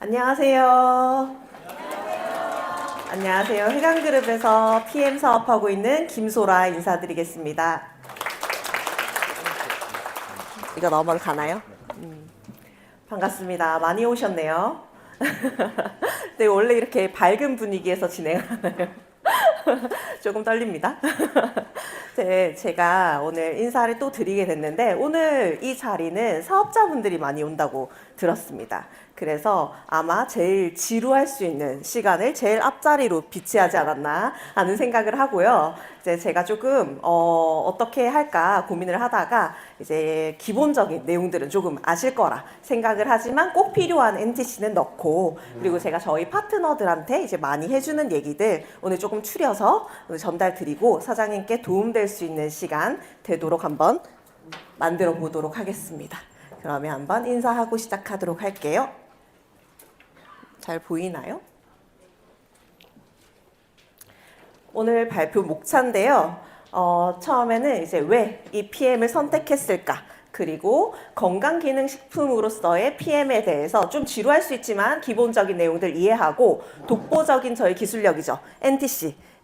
안녕하세요. 안녕하세요. 해강그룹에서 PM 사업하고 있는 김소라 인사드리겠습니다. 이거 넘어가나요? 반갑습니다. 많이 오셨네요. 네, 원래 이렇게 밝은 분위기에서 진행하나요? 조금 떨립니다. 네, 제가 오늘 인사를 또 드리게 됐는데 오늘 이 자리는 사업자분들이 많이 온다고 들었습니다. 그래서 아마 제일 지루할 수 있는 시간을 제일 앞자리로 비치하지 않았나 하는 생각을 하고요. 이제 제가 조금 어떻게 할까 고민을 하다가 이제 기본적인 내용들은 조금 아실 거라 생각을 하지만 꼭 필요한 NTC는 넣고, 그리고 제가 저희 파트너들한테 이제 많이 해주는 얘기들 오늘 조금 추려서 오늘 전달 드리고 사장님께 도움될 수 있는 시간 되도록 한번 만들어 보도록 하겠습니다. 그러면 한번 인사하고 시작하도록 할게요. 잘 보이나요? 오늘 발표 목차인데요. 처음에는 이제 왜 이 PM을 선택했을까? 그리고 건강기능식품으로서의 PM에 대해서 좀 지루할 수 있지만 기본적인 내용들 이해하고 독보적인 저희 기술력이죠.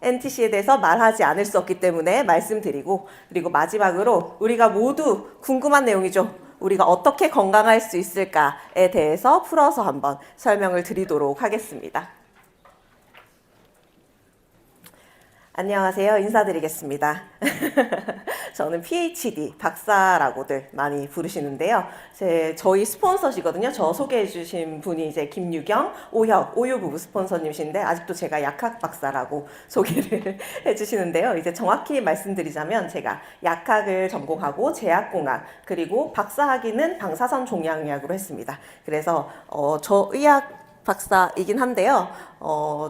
NTC에 대해서 말하지 않을 수 없기 때문에 말씀드리고, 그리고 마지막으로 우리가 모두 궁금한 내용이죠. 우리가 어떻게 건강할 수 있을까에 대해서 풀어서 한번 설명을 드리도록 하겠습니다. 안녕하세요. 인사드리겠습니다. 저는 PhD 박사라고들 많이 부르시는데요. 저희 스폰서시거든요. 저 소개해 주신 분이 이제 김유경, 오유 부부 스폰서님이신데 아직도 제가 약학 박사라고 소개를 해 주시는데요. 이제 정확히 말씀드리자면 제가 약학을 전공하고 제약공학, 그리고 박사학위는 방사선 종양의학으로 했습니다. 그래서 저 의학 박사이긴 한데요.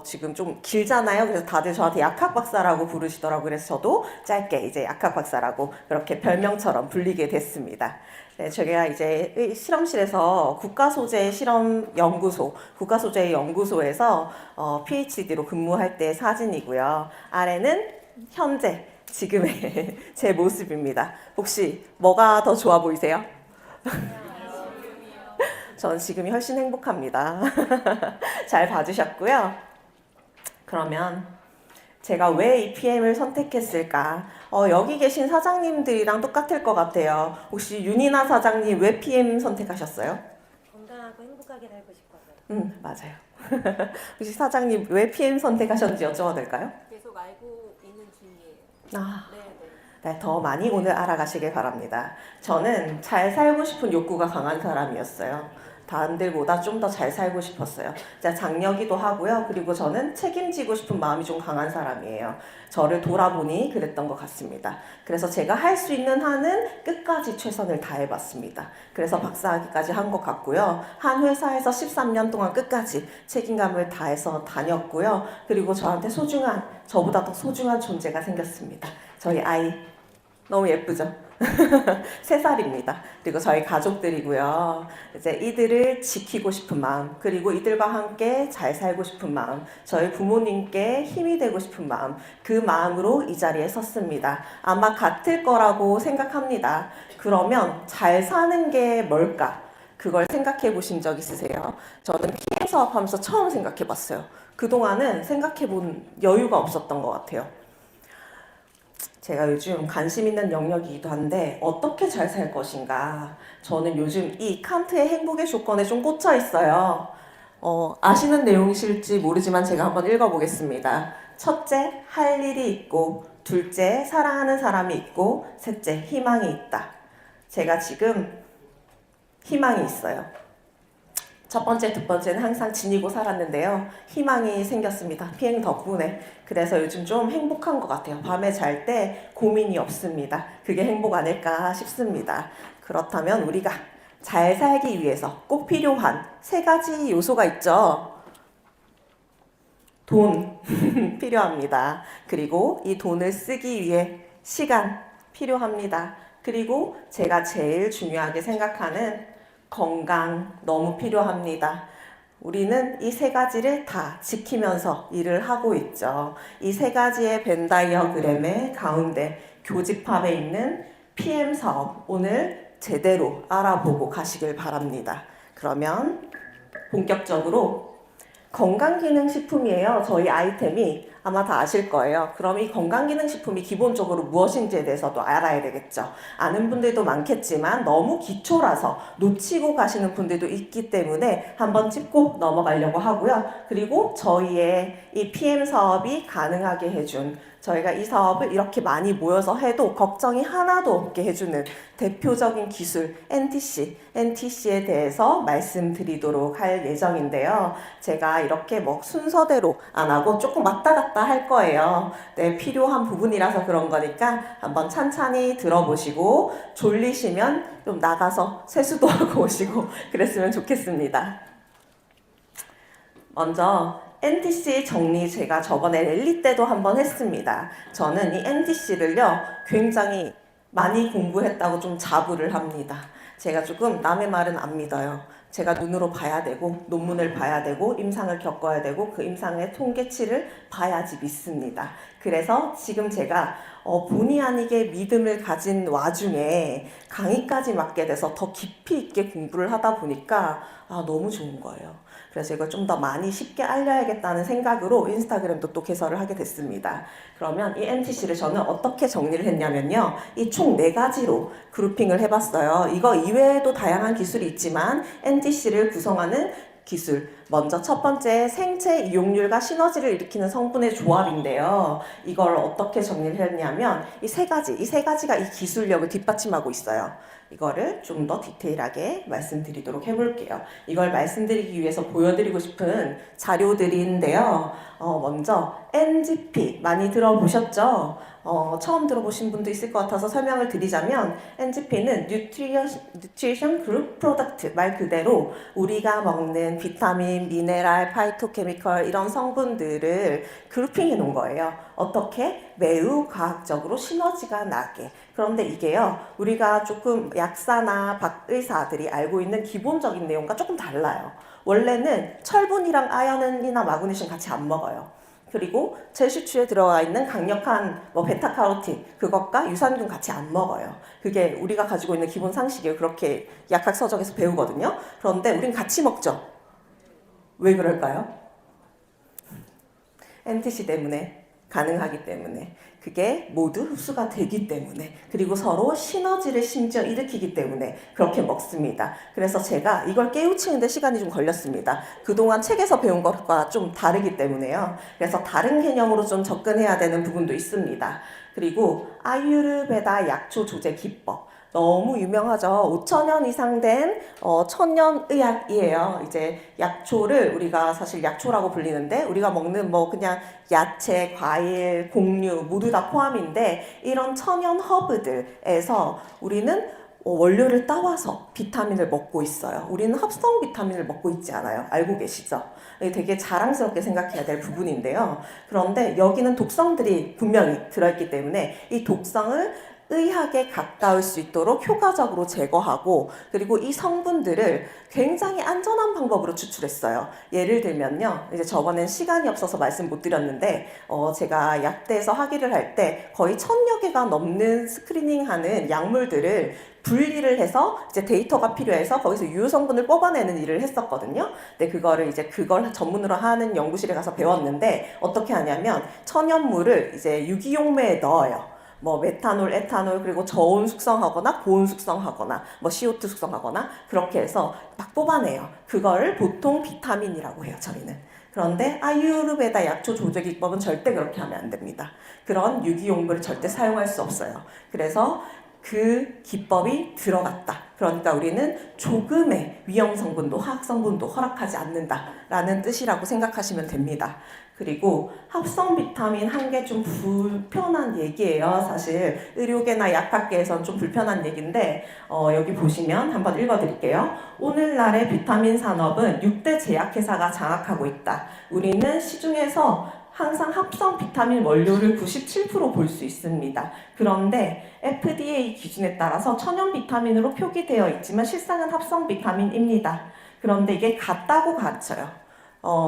지금 좀 길잖아요. 그래서 다들 저한테 약학 박사라고 부르시더라고요. 그래서 저도 짧게 이제 약학 박사라고 그렇게 별명처럼 불리게 됐습니다. 네, 제가 이제 실험실에서 국가소재연구소에서 PhD로 근무할 때 사진이고요. 아래는 현재 지금의 제 모습입니다. 혹시 뭐가 더 좋아 보이세요? 전 지금이 훨씬 행복합니다. 잘 봐주셨고요. 그러면 제가 왜 이 PM을 선택했을까? 여기 계신 사장님들이랑 똑같을 것 같아요. 혹시 윤이나 사장님 왜 PM 선택하셨어요? 건강하고 행복하게 살고 싶어서요. 맞아요. 혹시 사장님 왜 PM 선택하셨는지 여쭤봐도 될까요? 계속 알고 있는 중이에요. 아, 네. 네, 더 많이 오늘 알아가시길 바랍니다. 저는 잘 살고 싶은 욕구가 강한 사람이었어요. 다른들보다 좀 더 잘 살고 싶었어요. 장녀기도 하고요. 그리고 저는 책임지고 싶은 마음이 좀 강한 사람이에요. 저를 돌아보니 그랬던 것 같습니다. 그래서 제가 할 수 있는 한은 끝까지 최선을 다해봤습니다. 그래서 박사학위까지 한 것 같고요. 한 회사에서 13년 동안 끝까지 책임감을 다해서 다녔고요. 그리고 저한테 저보다 더 소중한 존재가 생겼습니다. 저희 아이 너무 예쁘죠? 3살입니다. 그리고 저희 가족들이고요. 이제 이들을 지키고 싶은 마음, 그리고 이들과 함께 잘 살고 싶은 마음, 저희 부모님께 힘이 되고 싶은 마음, 그 마음으로 이 자리에 섰습니다. 아마 같을 거라고 생각합니다. 그러면 잘 사는 게 뭘까? 그걸 생각해 보신 적 있으세요? 저는 PM 사업하면서 처음 생각해 봤어요. 그동안은 생각해 본 여유가 없었던 것 같아요. 제가 요즘 관심 있는 영역이기도 한데 어떻게 잘 살 것인가. 저는 요즘 이 칸트의 행복의 조건에 좀 꽂혀 있어요. 아시는 내용이실지 모르지만 제가 한번 읽어보겠습니다. 첫째, 할 일이 있고, 둘째, 사랑하는 사람이 있고, 셋째, 희망이 있다. 제가 지금 희망이 있어요. 첫 번째, 두 번째는 항상 지니고 살았는데요. 희망이 생겼습니다. PM 덕분에. 그래서 요즘 좀 행복한 것 같아요. 밤에 잘 때 고민이 없습니다. 그게 행복 아닐까 싶습니다. 그렇다면 우리가 잘 살기 위해서 꼭 필요한 3가지 요소가 있죠. 돈 필요합니다. 그리고 이 돈을 쓰기 위해 시간 필요합니다. 그리고 제가 제일 중요하게 생각하는 건강 너무 필요합니다. 우리는 이 3가지를 다 지키면서 일을 하고 있죠. 이 3가지의 벤 다이어그램의 가운데 교집합에 있는 PM 사업, 오늘 제대로 알아보고 가시길 바랍니다. 그러면 본격적으로 건강기능식품이에요. 저희 아이템이 아마 다 아실 거예요. 그럼 이 건강기능식품이 기본적으로 무엇인지에 대해서도 알아야 되겠죠. 아는 분들도 많겠지만 너무 기초라서 놓치고 가시는 분들도 있기 때문에 한번 짚고 넘어가려고 하고요. 그리고 저희의 이 PM 사업이 가능하게 해준, 저희가 이 사업을 이렇게 많이 모여서 해도 걱정이 하나도 없게 해주는 대표적인 기술 NTC에 대해서 말씀드리도록 할 예정인데요. 제가 이렇게 뭐 순서대로 안 하고 조금 왔다 갔다 할 거예요. 네, 필요한 부분이라서 그런 거니까 한번 찬찬히 들어보시고 졸리시면 좀 나가서 세수도 하고 오시고 그랬으면 좋겠습니다. 먼저 NTC 정리 제가 저번에 랠리 때도 한번 했습니다. 저는 이 NTC를요 굉장히 많이 공부했다고 좀 자부를 합니다. 제가 조금 남의 말은 안 믿어요. 제가 눈으로 봐야 되고 논문을 봐야 되고 임상을 겪어야 되고 그 임상의 통계치를 봐야지 믿습니다. 그래서 지금 제가 본의 아니게 믿음을 가진 와중에 강의까지 맡게 돼서 더 깊이 있게 공부를 하다 보니까 너무 좋은 거예요. 그래서 이걸 좀 더 많이 쉽게 알려야겠다는 생각으로 인스타그램도 또 개설을 하게 됐습니다. 그러면 이 NTC를 저는 어떻게 정리를 했냐면요. 이 총 4가지로 그룹핑을 해봤어요. 이거 이외에도 다양한 기술이 있지만 NTC를 구성하는 기술. 먼저 첫 번째 생체 이용률과 시너지를 일으키는 성분의 조합인데요. 이걸 어떻게 정리를 했냐면 이 세 가지가 이 기술력을 뒷받침하고 있어요. 이거를 좀 더 디테일하게 말씀드리도록 해볼게요. 이걸 말씀드리기 위해서 보여드리고 싶은 자료들인데요. 먼저 NGP 많이 들어보셨죠? 처음 들어보신 분도 있을 것 같아서 설명을 드리자면 NGP는 Nutrition Group Product 말 그대로 우리가 먹는 비타민, 미네랄, 파이토케미컬 이런 성분들을 그룹핑해 놓은 거예요. 어떻게? 매우 과학적으로 시너지가 나게. 그런데 이게요, 우리가 조금 약사나 박의사들이 알고 있는 기본적인 내용과 조금 달라요. 원래는 철분이랑 아연이나 마그네슘 같이 안 먹어요. 그리고 제슈추에 들어가 있는 강력한 베타카로틴 그것과 유산균 같이 안 먹어요. 그게 우리가 가지고 있는 기본 상식이에요. 그렇게 약학 서적에서 배우거든요. 그런데 우린 같이 먹죠. 왜 그럴까요? NTC 때문에. 가능하기 때문에 그게 모두 흡수가 되기 때문에 그리고 서로 시너지를 심지어 일으키기 때문에 그렇게 먹습니다. 그래서 제가 이걸 깨우치는데 시간이 좀 걸렸습니다. 그동안 책에서 배운 것과 좀 다르기 때문에요. 그래서 다른 개념으로 좀 접근해야 되는 부분도 있습니다. 그리고 아유르베다 약초 조제 기법 너무 유명하죠. 5,000년 이상 된 천연의학이에요. 이제 약초를 우리가 사실 약초라고 불리는데 우리가 먹는 그냥 야채, 과일, 곡류 모두 다 포함인데 이런 천연 허브들에서 우리는 원료를 따와서 비타민을 먹고 있어요. 우리는 합성 비타민을 먹고 있지 않아요. 알고 계시죠? 되게 자랑스럽게 생각해야 될 부분인데요. 그런데 여기는 독성들이 분명히 들어있기 때문에 이 독성을 의학에 가까울 수 있도록 효과적으로 제거하고 그리고 이 성분들을 굉장히 안전한 방법으로 추출했어요. 예를 들면요. 이제 저번엔 시간이 없어서 말씀 못 드렸는데 제가 약대에서 학위를 할 때 거의 1,000여 개가 넘는 스크리닝하는 약물들을 분리를 해서 이제 데이터가 필요해서 거기서 유효 성분을 뽑아내는 일을 했었거든요. 근데 그걸 전문으로 하는 연구실에 가서 배웠는데 어떻게 하냐면 천연물을 이제 유기용매에 넣어요. 메탄올, 에탄올, 그리고 저온 숙성하거나 고온 숙성하거나 CO2 숙성하거나 그렇게 해서 막 뽑아내요. 그거를 보통 비타민이라고 해요, 저희는. 그런데 아유르베다 약초 조제 기법은 절대 그렇게 하면 안 됩니다. 그런 유기용물을 절대 사용할 수 없어요. 그래서 그 기법이 들어갔다. 그러니까 우리는 조금의 위험 성분도 화학 성분도 허락하지 않는다라는 뜻이라고 생각하시면 됩니다. 그리고 합성 비타민 한 개 좀 불편한 얘기예요. 사실 의료계나 약학계에선 좀 불편한 얘기인데 여기 보시면 한번 읽어드릴게요. 오늘날의 비타민 산업은 6대 제약회사가 장악하고 있다. 우리는 시중에서 항상 합성 비타민 원료를 97% 볼 수 있습니다. 그런데 FDA 기준에 따라서 천연 비타민으로 표기되어 있지만 실상은 합성 비타민입니다. 그런데 이게 같다고 가르쳐요.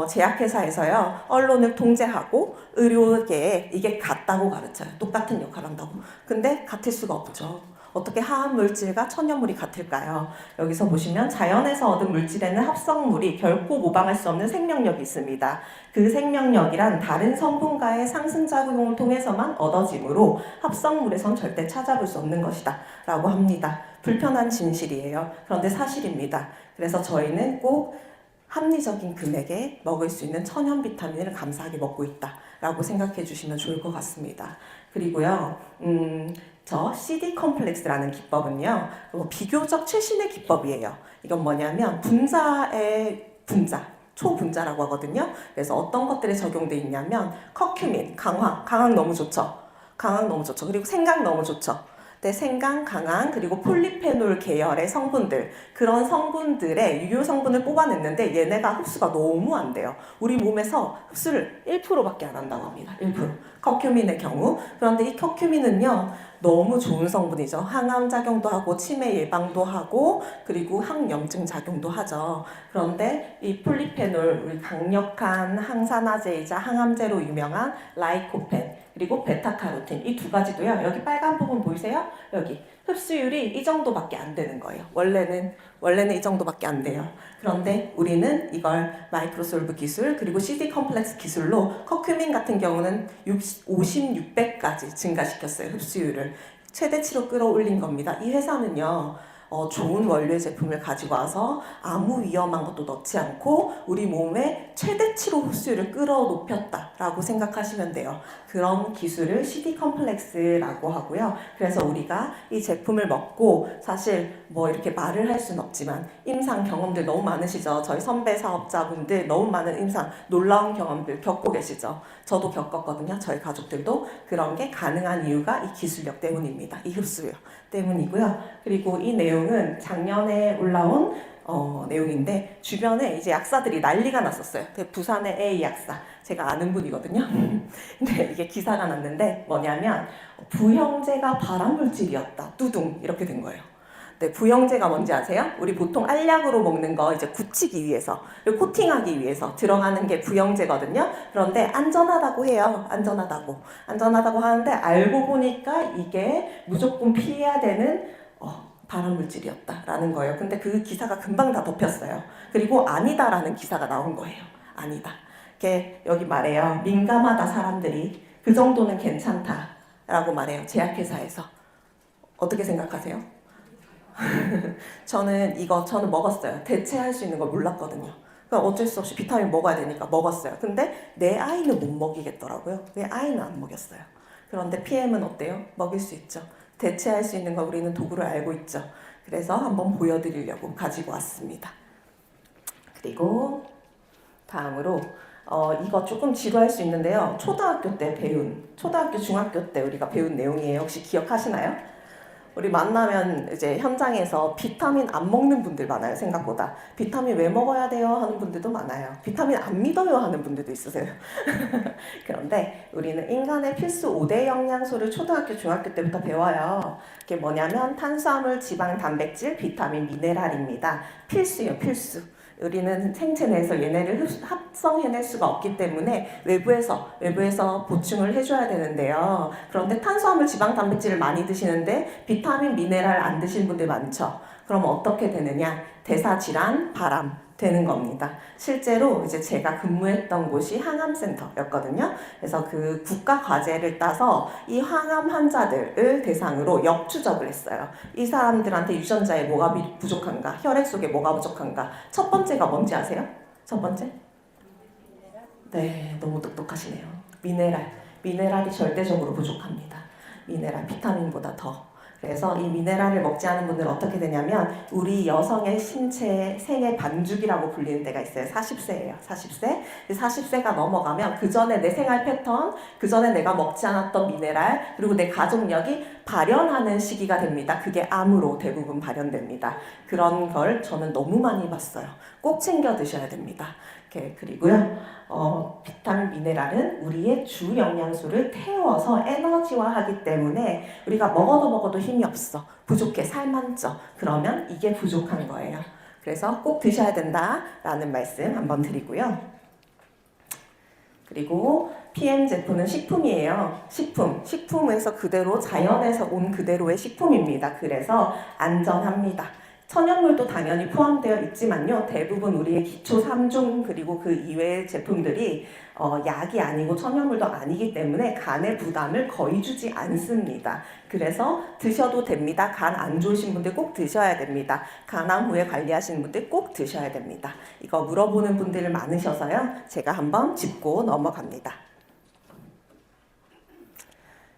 제약회사에서요, 언론을 통제하고 의료계에 이게 같다고 가르쳐요. 똑같은 역할을 한다고. 근데 같을 수가 없죠. 어떻게 화합물질과 천연물이 같을까요? 여기서 보시면 자연에서 얻은 물질에는 합성물이 결코 모방할 수 없는 생명력이 있습니다. 그 생명력이란 다른 성분과의 상승작용을 통해서만 얻어지므로 합성물에선 절대 찾아볼 수 없는 것이다 라고 합니다. 불편한 진실이에요. 그런데 사실입니다. 그래서 저희는 꼭 합리적인 금액에 먹을 수 있는 천연 비타민을 감사하게 먹고 있다라고 생각해 주시면 좋을 것 같습니다. 그리고요, 저 CD 컴플렉스라는 기법은요, 비교적 최신의 기법이에요. 이건 뭐냐면 분자의 분자, 초분자라고 하거든요. 그래서 어떤 것들에 적용돼 있냐면 커큐민, 강황 너무 좋죠. 강황 너무 좋죠. 그리고 생강 너무 좋죠. 네, 생강, 강황, 그리고 폴리페놀 계열의 성분들, 그런 성분들의 유효 성분을 뽑아냈는데 얘네가 흡수가 너무 안 돼요. 우리 몸에서 흡수를 1%밖에 안 한다고 합니다. 1%. 커큐민의 경우. 그런데 이 커큐민은요, 너무 좋은 성분이죠. 항암 작용도 하고 치매 예방도 하고 그리고 항염증 작용도 하죠. 그런데 이 폴리페놀, 우리 강력한 항산화제이자 항암제로 유명한 라이코펜 그리고 베타카로틴 이 두 가지도요. 여기 빨간 부분 보이세요? 여기 흡수율이 이 정도밖에 안 되는 거예요. 원래는 이 정도밖에 안 돼요. 그런데 우리는 이걸 마이크로솔브 기술 그리고 CD 컴플렉스 기술로 커큐민 같은 경우는 50, 600까지 증가시켰어요. 흡수율을 최대치로 끌어올린 겁니다. 이 회사는요. 좋은 원료의 제품을 가지고 와서 아무 위험한 것도 넣지 않고 우리 몸의 최대치로 흡수율을 끌어높였다라고 생각하시면 돼요. 그런 기술을 CD 컴플렉스라고 하고요. 그래서 우리가 이 제품을 먹고 사실 뭐 이렇게 말을 할 수는 없지만 임상 경험들 너무 많으시죠. 저희 선배 사업자분들 너무 많은 임상 놀라운 경험들 겪고 계시죠. 저도 겪었거든요. 저희 가족들도 그런 게 가능한 이유가 이 기술력 때문입니다. 이 흡수율 때문이고요. 그리고 이 내용은 작년에 올라온 내용인데 주변에 이제 약사들이 난리가 났었어요. 부산의 A 약사 제가 아는 분이거든요. 근데 이게 기사가 났는데 뭐냐면 부형제가 발암물질이었다. 뚜둥 이렇게 된 거예요. 네, 부형제가 뭔지 아세요? 우리 보통 알약으로 먹는 거 이제 굳히기 위해서, 코팅하기 위해서 들어가는 게 부형제거든요. 그런데 안전하다고 해요. 안전하다고 하는데 알고 보니까 이게 무조건 피해야 되는 발암물질이었다라는 거예요. 근데 그 기사가 금방 다 덮였어요. 그리고 아니다라는 기사가 나온 거예요. 아니다. 이게 여기 말해요. 민감하다 사람들이 그 정도는 괜찮다라고 말해요. 제약회사에서. 어떻게 생각하세요? 저는 먹었어요. 대체할 수 있는 걸 몰랐거든요. 그러니까 어쩔 수 없이 비타민 먹어야 되니까 먹었어요. 근데 내 아이는 못 먹이겠더라고요. 내 아이는 안 먹였어요. 그런데 PM은 어때요? 먹일 수 있죠. 대체할 수 있는 걸 우리는 도구를 알고 있죠. 그래서 한번 보여드리려고 가지고 왔습니다. 그리고 다음으로 이거 조금 지루할 수 있는데요. 초등학교, 중학교 때 우리가 배운 내용이에요. 혹시 기억하시나요? 우리 만나면 이제 현장에서 비타민 안 먹는 분들 많아요. 생각보다. 비타민 왜 먹어야 돼요? 하는 분들도 많아요. 비타민 안 믿어요? 하는 분들도 있으세요. 그런데 우리는 인간의 필수 5대 영양소를 초등학교, 중학교 때부터 배워요. 그게 뭐냐면 탄수화물, 지방, 단백질, 비타민, 미네랄입니다. 필수예요, 필수. 우리는 생체 내에서 얘네를 합성해낼 수가 없기 때문에 외부에서 보충을 해줘야 되는데요. 그런데 탄수화물, 지방, 단백질을 많이 드시는데 비타민, 미네랄 안 드시는 분들 많죠. 그럼 어떻게 되느냐? 대사질환, 발암 되는 겁니다. 실제로 이제 제가 근무했던 곳이 항암센터였거든요. 그래서 그 국가 과제를 따서 이 항암 환자들을 대상으로 역추적을 했어요. 이 사람들한테 유전자에 뭐가 부족한가, 혈액 속에 뭐가 부족한가. 첫 번째가 뭔지 아세요? 첫 번째? 네, 너무 똑똑하시네요. 미네랄이 절대적으로 부족합니다. 미네랄, 비타민보다 더. 그래서 이 미네랄을 먹지 않은 분들은 어떻게 되냐면 우리 여성의 신체의 생애 반죽이라고 불리는 때가 있어요. 40세예요. 40세. 40세가 넘어가면 그 전에 내 생활 패턴, 그 전에 내가 먹지 않았던 미네랄, 그리고 내 가족력이 발현하는 시기가 됩니다. 그게 암으로 대부분 발현됩니다. 그런 걸 저는 너무 많이 봤어요. 꼭 챙겨 드셔야 됩니다. 그리고요, 비타민, 미네랄은 우리의 주 영양소를 태워서 에너지화하기 때문에 우리가 먹어도 힘이 없어. 부족해. 살만 쪄. 그러면 이게 부족한 거예요. 그래서 꼭 드셔야 된다라는 말씀 한번 드리고요. 그리고 PM 제품은 식품이에요. 식품에서 그대로 자연에서 온 그대로의 식품입니다. 그래서 안전합니다. 천연물도 당연히 포함되어 있지만요. 대부분 우리의 기초 3종 그리고 그 이외의 제품들이 약이 아니고 천연물도 아니기 때문에 간에 부담을 거의 주지 않습니다. 그래서 드셔도 됩니다. 간 안 좋으신 분들 꼭 드셔야 됩니다. 간암 후에 관리하시는 분들 꼭 드셔야 됩니다. 이거 물어보는 분들 많으셔서요. 제가 한번 짚고 넘어갑니다.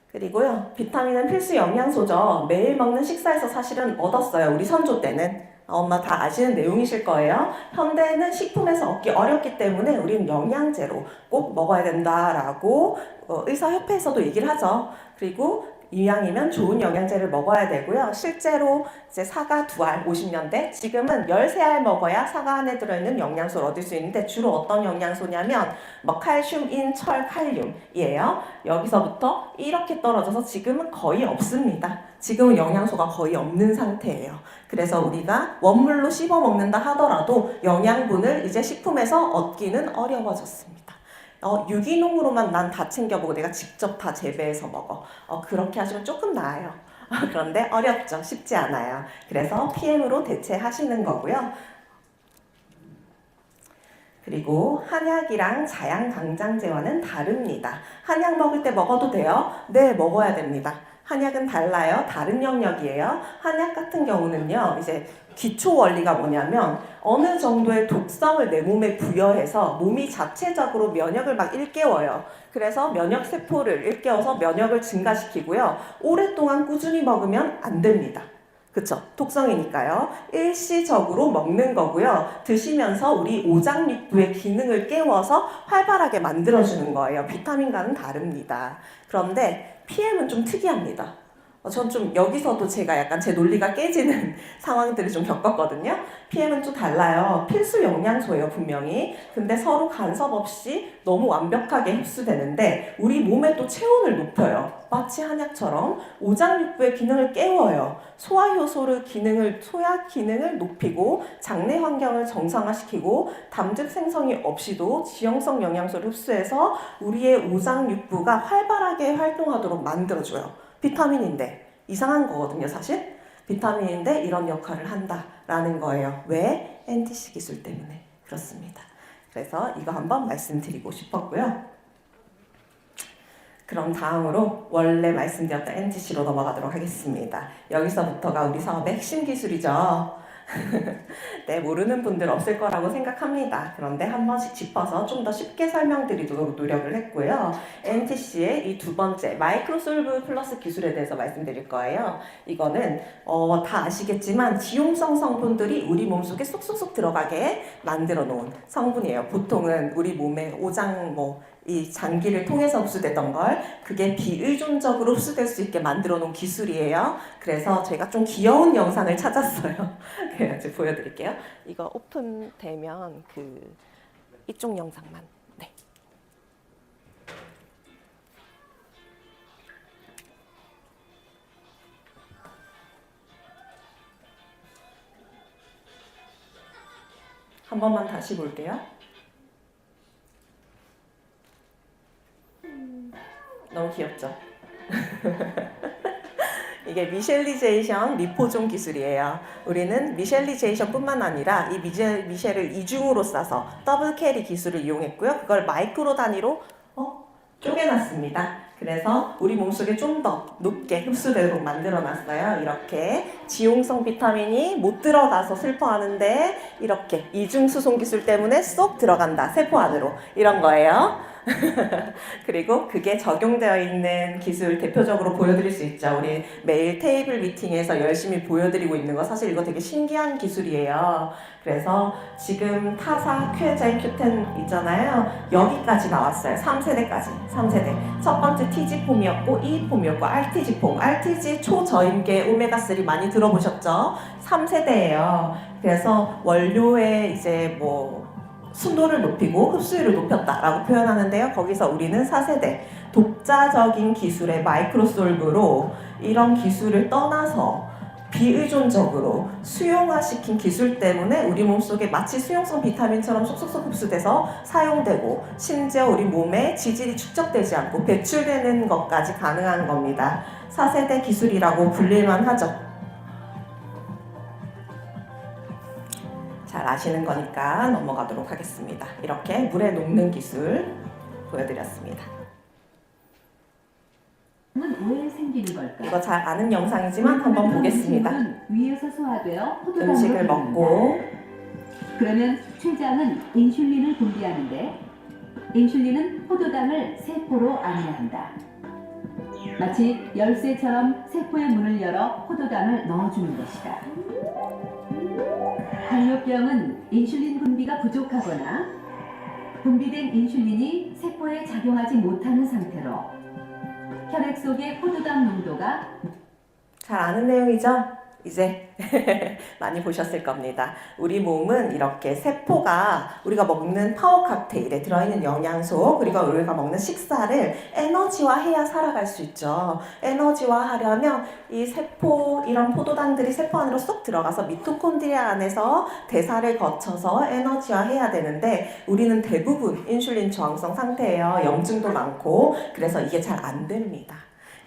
그리고요, 비타민은 필수 영양소죠. 매일 먹는 식사에서 사실은 얻었어요. 우리 선조 때는. 엄마 다 아시는 내용이실 거예요. 현대는 식품에서 얻기 어렵기 때문에 우리는 영양제로 꼭 먹어야 된다라고 의사협회에서도 얘기를 하죠. 그리고 이왕이면 좋은 영양제를 먹어야 되고요. 실제로 이제 사과 2알 50년대, 지금은 13알 먹어야 사과 안에 들어있는 영양소를 얻을 수 있는데 주로 어떤 영양소냐면 칼슘, 인, 철, 칼륨이에요. 여기서부터 이렇게 떨어져서 지금은 거의 없습니다. 지금은 영양소가 거의 없는 상태예요. 그래서 우리가 원물로 씹어 먹는다 하더라도 영양분을 이제 식품에서 얻기는 어려워졌습니다. 유기농으로만 난 다 챙겨보고 내가 직접 다 재배해서 먹어. 그렇게 하시면 조금 나아요. 그런데 어렵죠. 쉽지 않아요. 그래서 PM으로 대체하시는 거고요. 그리고 한약이랑 자양강장제와는 다릅니다. 한약 먹을 때 먹어도 돼요? 네, 먹어야 됩니다. 한약은 달라요. 다른 영역이에요. 한약 같은 경우는요, 이제 기초 원리가 뭐냐면 어느 정도의 독성을 내 몸에 부여해서 몸이 자체적으로 면역을 막 일깨워요. 그래서 면역 세포를 일깨워서 면역을 증가시키고요. 오랫동안 꾸준히 먹으면 안 됩니다. 그쵸? 독성이니까요. 일시적으로 먹는 거고요. 드시면서 우리 오장육부의 기능을 깨워서 활발하게 만들어주는 거예요. 비타민과는 다릅니다. 그런데 PM은 좀 특이합니다. 전 좀 여기서도 제가 약간 제 논리가 깨지는 상황들을 좀 겪었거든요. PM은 좀 달라요. 필수 영양소예요, 분명히. 근데 서로 간섭 없이 너무 완벽하게 흡수되는데 우리 몸의 또 체온을 높여요. 마치 한약처럼 오장육부의 기능을 깨워요. 소화 기능을 높이고 장내 환경을 정상화시키고 담즙 생성이 없이도 지용성 영양소를 흡수해서 우리의 오장육부가 활발하게 활동하도록 만들어줘요. 비타민인데 이상한 거거든요, 사실. 비타민인데 이런 역할을 한다라는 거예요. 왜? NTC 기술 때문에 그렇습니다. 그래서 이거 한번 말씀드리고 싶었고요. 그럼 다음으로 원래 말씀드렸던 NTC로 넘어가도록 하겠습니다. 여기서부터가 우리 사업의 핵심 기술이죠. 네, 모르는 분들 없을 거라고 생각합니다. 그런데 한 번씩 짚어서 좀 더 쉽게 설명드리도록 노력을 했고요. NTC의 이 두 번째 마이크로솔브 플러스 기술에 대해서 말씀드릴 거예요. 이거는 다 아시겠지만 지용성 성분들이 우리 몸속에 쏙쏙쏙 들어가게 만들어 놓은 성분이에요. 보통은 우리 몸에 이 장기를 통해서 흡수되던 걸 그게 비의존적으로 흡수될 수 있게 만들어 놓은 기술이에요. 그래서 제가 좀 귀여운 영상을 찾았어요. 그래서 보여드릴게요. 이거 오픈되면 이쪽 영상만. 네. 한 번만 다시 볼게요. 너무 귀엽죠? 이게 미셸리제이션 리포존 기술이에요. 우리는 미셸리제이션 뿐만 아니라 이 미셸을 이중으로 싸서 더블 캐리 기술을 이용했고요. 그걸 마이크로 단위로 쪼개놨습니다. 그래서 우리 몸속에 좀 더 높게 흡수되도록 만들어놨어요. 이렇게 지용성 비타민이 못 들어가서 슬퍼하는데 이렇게 이중수송 기술 때문에 쏙 들어간다. 세포 안으로. 이런 거예요. 그리고 그게 적용되어 있는 기술 대표적으로 보여드릴 수 있죠. 우리 매일 테이블 미팅에서 열심히 보여드리고 있는 거 사실 이거 되게 신기한 기술이에요. 그래서 지금 타사, 퀘젠, 큐텐 있잖아요. 여기까지 나왔어요. 3세대까지. 3세대. 첫 번째 TG폼이었고 E폼이었고 RTG폼. RTG 초저임계 오메가3 많이 들어보셨죠? 3세대예요. 그래서 원료에 이제 순도를 높이고 흡수율을 높였다라고 표현하는데요. 거기서 우리는 4세대 독자적인 기술의 마이크로솔브로 이런 기술을 떠나서 비의존적으로 수용화시킨 기술 때문에 우리 몸속에 마치 수용성 비타민처럼 쏙쏙쏙 흡수돼서 사용되고 심지어 우리 몸에 지질이 축적되지 않고 배출되는 것까지 가능한 겁니다. 4세대 기술이라고 불릴만 하죠. 잘 아시는 거니까 넘어가도록 하겠습니다. 이렇게 물에 녹는 기술 보여드렸습니다. 왜 생기는 걸까? 이거 잘 아는 영상이지만 한번 보겠습니다. 위에서 소화되어 포도당으로 음식을 먹고 그러면 췌장은 인슐린을 분비하는데 인슐린은 포도당을 세포로 안내한다. 마치 열쇠처럼 세포의 문을 열어 포도당을 넣어주는 것이다. 당뇨병은 인슐린 분비가 부족하거나 분비된 인슐린이 세포에 작용하지 못하는 상태로 혈액 속의 포도당 농도가 잘 아는 내용이죠? 이제 많이 보셨을 겁니다. 우리 몸은 이렇게 세포가 우리가 먹는 파워 칵테일에 들어있는 영양소 그리고 우리가 먹는 식사를 에너지화해야 살아갈 수 있죠. 에너지화하려면 이 세포 이런 포도당들이 세포 안으로 쏙 들어가서 미토콘드리아 안에서 대사를 거쳐서 에너지화해야 되는데 우리는 대부분 인슐린 저항성 상태예요. 염증도 많고 그래서 이게 잘 안 됩니다.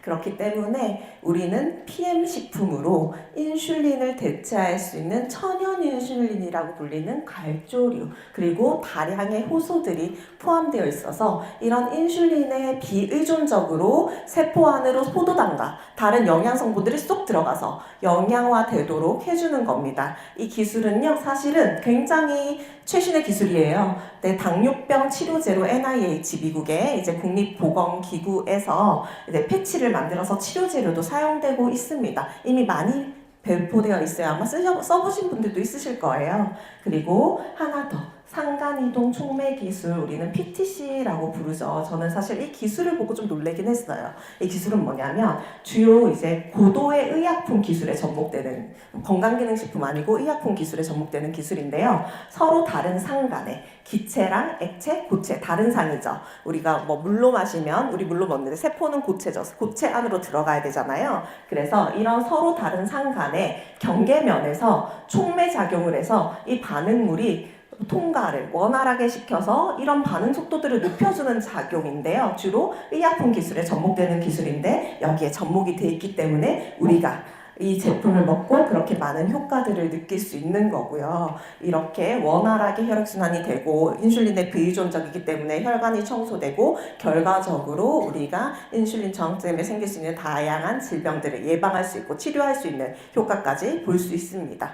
그렇기 때문에 우리는 PM 식품으로 인슐린을 대체할 수 있는 천연 인슐린이라고 불리는 갈조류 그리고 다량의 효소들이 포함되어 있어서 이런 인슐린에 비의존적으로 세포 안으로 포도당과 다른 영양 성분들이 쏙 들어가서 영양화되도록 해주는 겁니다. 이 기술은요 사실은 굉장히 최신의 기술이에요. 네, 당뇨병 치료제로 NIH 미국의 이제 국립보건기구에서 이제 패치를 만들어서 치료제로도 사용되고 있습니다. 이미 많이 배포되어 있어요. 아마 써보신 분들도 있으실 거예요. 그리고 하나 더. 상간이동 촉매 기술, 우리는 PTC라고 부르죠. 저는 사실 이 기술을 보고 좀 놀라긴 했어요. 이 기술은 뭐냐면 주요 이제 고도의 의약품 기술에 접목되는 건강기능식품 아니고 의약품 기술에 접목되는 기술인데요. 서로 다른 상 간에 기체랑 액체, 고체 다른 상이죠. 우리가 뭐 물로 마시면 우리 물로 먹는데 세포는 고체죠. 고체 안으로 들어가야 되잖아요. 그래서 이런 서로 다른 상 간의 경계면에서 촉매 작용을 해서 이 반응물이 통과를 원활하게 시켜서 이런 반응 속도들을 높여주는 작용인데요. 주로 의약품 기술에 접목되는 기술인데 여기에 접목이 돼 있기 때문에 우리가 이 제품을 먹고 그렇게 많은 효과들을 느낄 수 있는 거고요. 이렇게 원활하게 혈액순환이 되고 인슐린에 비의존적이기 때문에 혈관이 청소되고 결과적으로 우리가 인슐린 저항 때문에 생길 수 있는 다양한 질병들을 예방할 수 있고 치료할 수 있는 효과까지 볼 수 있습니다.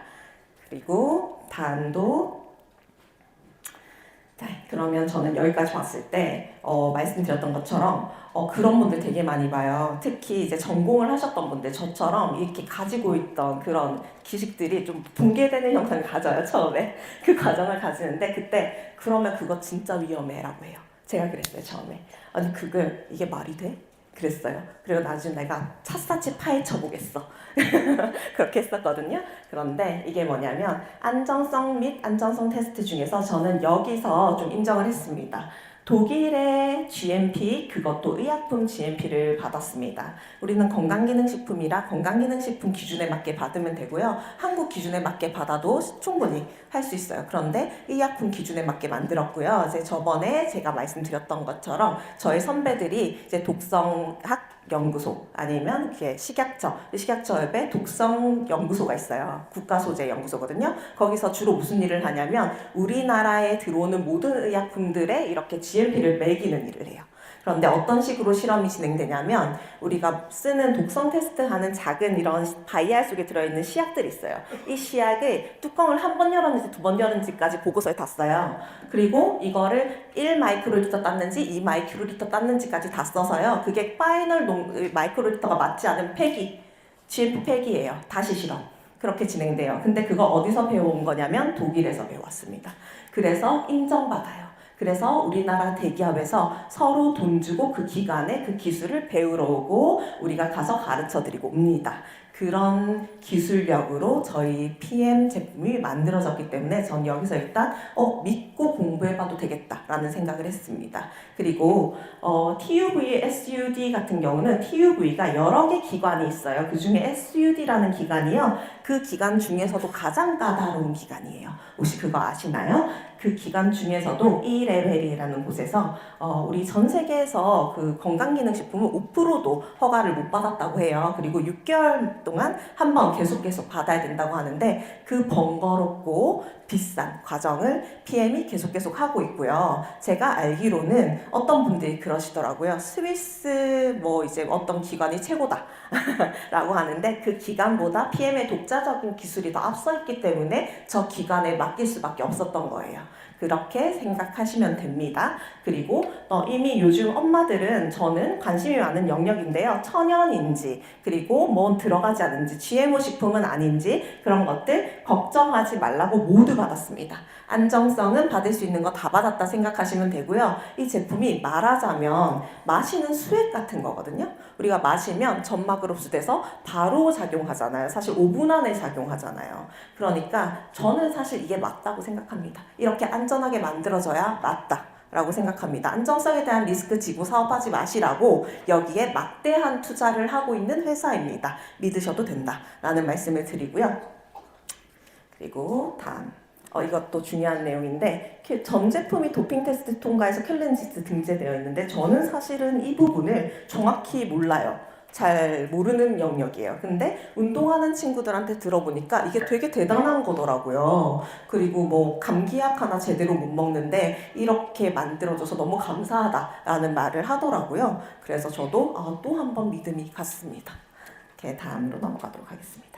그리고 다음도 자, 그러면 저는 여기까지 봤을 때 말씀드렸던 것처럼 그런 분들 되게 많이 봐요. 특히 이제 전공을 하셨던 분들 저처럼 이렇게 가지고 있던 그런 기식들이 좀 붕괴되는 형상을 가져요. 처음에 그 과정을 가지는데 그때 그러면 그거 진짜 위험해라고 해요. 제가 그랬어요. 처음에 아니 그게 이게 말이 돼? 그랬어요. 그리고 나중에 내가 샅샅이 파헤쳐 보겠어. 그렇게 했었거든요. 그런데 이게 뭐냐면 안정성 및 안전성 테스트 중에서 저는 여기서 좀 인정을 했습니다. 독일의 GMP, 그것도 의약품 GMP를 받았습니다. 우리는 건강기능식품이라 건강기능식품 기준에 맞게 받으면 되고요. 한국 기준에 맞게 받아도 충분히 할 수 있어요. 그런데 의약품 기준에 맞게 만들었고요. 이제 저번에 제가 말씀드렸던 것처럼 저희 선배들이 이제 독성학 연구소 아니면 식약처 옆에 독성 연구소가 있어요. 국가소재 연구소거든요. 거기서 주로 무슨 일을 하냐면 우리나라에 들어오는 모든 의약품들에 이렇게 GMP를 매기는 일을 해요. 그런데 어떤 식으로 실험이 진행되냐면 우리가 쓰는 독성 테스트하는 작은 이런 바이알 속에 들어있는 시약들이 있어요. 이 시약을 뚜껑을 한 번 열었는지 두 번 열었는지까지 보고서에 다 써요. 그리고 이거를 1 마이크로리터 땄는지 2 마이크로리터 땄는지까지 다 써서요. 그게 파이널 마이크로리터가 맞지 않은 폐기, GMP 폐기예요. 다시 실험. 그렇게 진행돼요. 근데 그거 어디서 배워온 거냐면 독일에서 배웠습니다. 그래서 인정받아요. 그래서 우리나라 대기업에서 서로 돈 주고 그 기간에 그 기술을 배우러 오고 우리가 가서 가르쳐 드리고 옵니다. 그런 기술력으로 저희 PM 제품이 만들어졌기 때문에 전 여기서 일단 믿고 공부해봐도 되겠다라는 생각을 했습니다. 그리고 TUV, SUD 같은 경우는 TUV가 여러 개 기관이 있어요. 그 중에 SUD라는 기관이요. 그 기관 중에서도 가장 까다로운 기관이에요. 혹시 그거 아시나요? 그 기관 중에서도 E-레벨이라는 곳에서 우리 전 세계에서 그 건강기능식품은 5%도 허가를 못 받았다고 해요. 그리고 6개월 동안 한 번 계속 받아야 된다고 하는데 그 번거롭고 비싼 과정을 PM이 계속 하고 있고요. 제가 알기로는 어떤 분들이 그러시더라고요. 스위스 이제 어떤 기관이 최고다 라고 하는데 그 기관보다 PM의 독자적인 기술이 더 앞서 있기 때문에 저 기관에 맡길 수밖에 없었던 거예요. 그렇게 생각하시면 됩니다. 그리고 이미 요즘 엄마들은 저는 관심이 많은 영역인데요. 천연인지 그리고 뭐 들어가지 않은지 GMO 식품은 아닌지 그런 것들 걱정하지 말라고 모두 받았습니다. 안정성은 받을 수 있는 거 다 받았다 생각하시면 되고요. 이 제품이 말하자면 마시는 수액 같은 거거든요. 우리가 마시면 점막으로 흡수돼서 바로 작용하잖아요. 사실 5분 안에 작용하잖아요. 그러니까 저는 사실 이게 맞다고 생각합니다. 이렇게 안전하게 만들어져야 맞다 라고 생각합니다. 안정성에 대한 리스크 지고 사업하지 마시라고 여기에 막대한 투자를 하고 있는 회사입니다. 믿으셔도 된다라는 말씀을 드리고요. 그리고 다음 이것도 중요한 내용인데 전 제품이 도핑 테스트 통과해서 켈렌지스 등재되어 있는데 저는 사실은 이 부분을 정확히 몰라요. 잘 모르는 영역이에요. 근데 운동하는 친구들한테 들어보니까 이게 되게 대단한 거더라고요. 그리고 뭐 감기약 하나 제대로 못 먹는데 이렇게 만들어줘서 너무 감사하다라는 말을 하더라고요. 그래서 저도 또 한 번 믿음이 갔습니다. 이렇게 다음으로 넘어가도록 하겠습니다.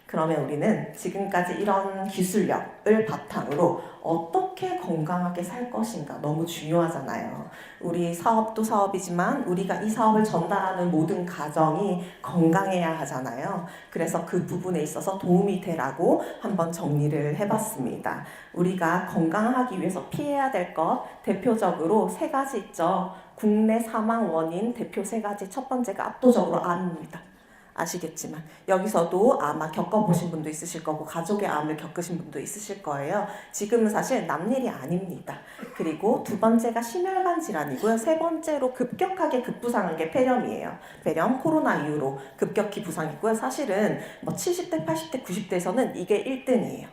그러면 우리는 지금까지 이런 기술력을 바탕으로 어떻게 건강하게 살 것인가 너무 중요하잖아요. 우리 사업도 사업이지만 우리가 이 사업을 전달하는 모든 가정이 건강해야 하잖아요. 그래서 그 부분에 있어서 도움이 되라고 한번 정리를 해봤습니다. 우리가 건강하기 위해서 피해야 될 것 대표적으로 3가지 있죠. 국내 사망 원인 대표 3가지. 첫 번째가 압도적으로 암입니다. 아시겠지만 여기서도 아마 겪어보신 분도 있으실 거고 가족의 암을 겪으신 분도 있으실 거예요. 지금은 사실 남일이 아닙니다. 그리고 2번째가 심혈관 질환이고요. 3번째로 급격하게 급부상한 게 폐렴이에요. 폐렴 코로나 이후로 급격히 부상이고요. 사실은 70대, 80대, 90대에서는 이게 1등이에요.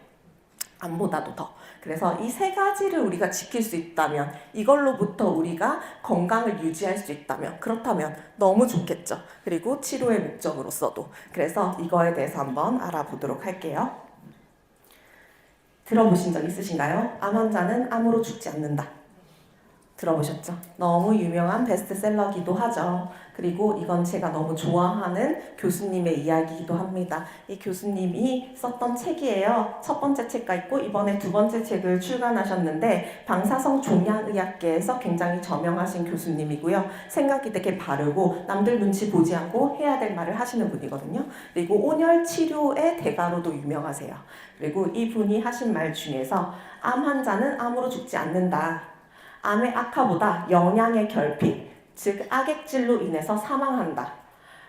암보다도 더. 그래서 이 3가지를 우리가 지킬 수 있다면 이걸로부터 우리가 건강을 유지할 수 있다면 그렇다면 너무 좋겠죠. 그리고 치료의 목적으로서도. 그래서 이거에 대해서 한번 알아보도록 할게요. 들어보신 적 있으신가요? 암 환자는 암으로 죽지 않는다. 들어보셨죠? 너무 유명한 베스트셀러기도 하죠. 그리고 이건 제가 너무 좋아하는 교수님의 이야기이기도 합니다. 이 교수님이 썼던 책이에요. 첫 번째 책가 있고 이번에 2번째 책을 출간하셨는데 방사성 종양의학계에서 굉장히 저명하신 교수님이고요. 생각이 되게 바르고 남들 눈치 보지 않고 해야 될 말을 하시는 분이거든요. 그리고 온열 치료의 대가로도 유명하세요. 그리고 이분이 하신 말 중에서 암 환자는 암으로 죽지 않는다. 암의 악화보다 영양의 결핍, 즉 악액질로 인해서 사망한다.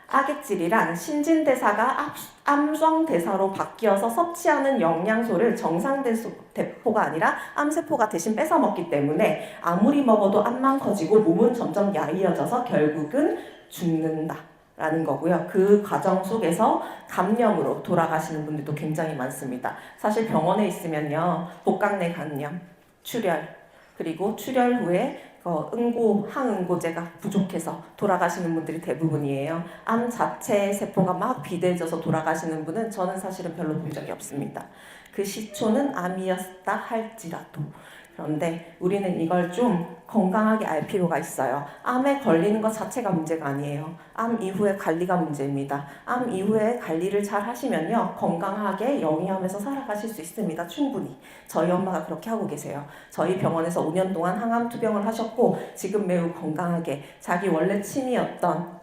악액질이란 신진대사가 암성대사로 바뀌어서 섭취하는 영양소를 정상대포가 아니라 암세포가 대신 뺏어 먹기 때문에 아무리 먹어도 암만 커지고 몸은 점점 야위어져서 결국은 죽는다. 라는 거고요. 그 과정 속에서 감염으로 돌아가시는 분들도 굉장히 많습니다. 사실 병원에 있으면요. 복강내 감염, 출혈, 그리고 출혈 후에 항응고제가 부족해서 돌아가시는 분들이 대부분이에요. 암 자체 세포가 막 비대해져서 돌아가시는 분은 저는 사실은 별로 본 적이 없습니다. 그 시초는 암이었다 할지라도. 그런데 우리는 이걸 좀 건강하게 알 필요가 있어요. 암에 걸리는 것 자체가 문제가 아니에요. 암 이후의 관리가 문제입니다. 암 이후에 관리를 잘 하시면요. 건강하게 영위하면서 살아가실 수 있습니다. 충분히. 저희 엄마가 그렇게 하고 계세요. 저희 병원에서 5년 동안 항암 투병을 하셨고 지금 매우 건강하게 자기 원래 취미였던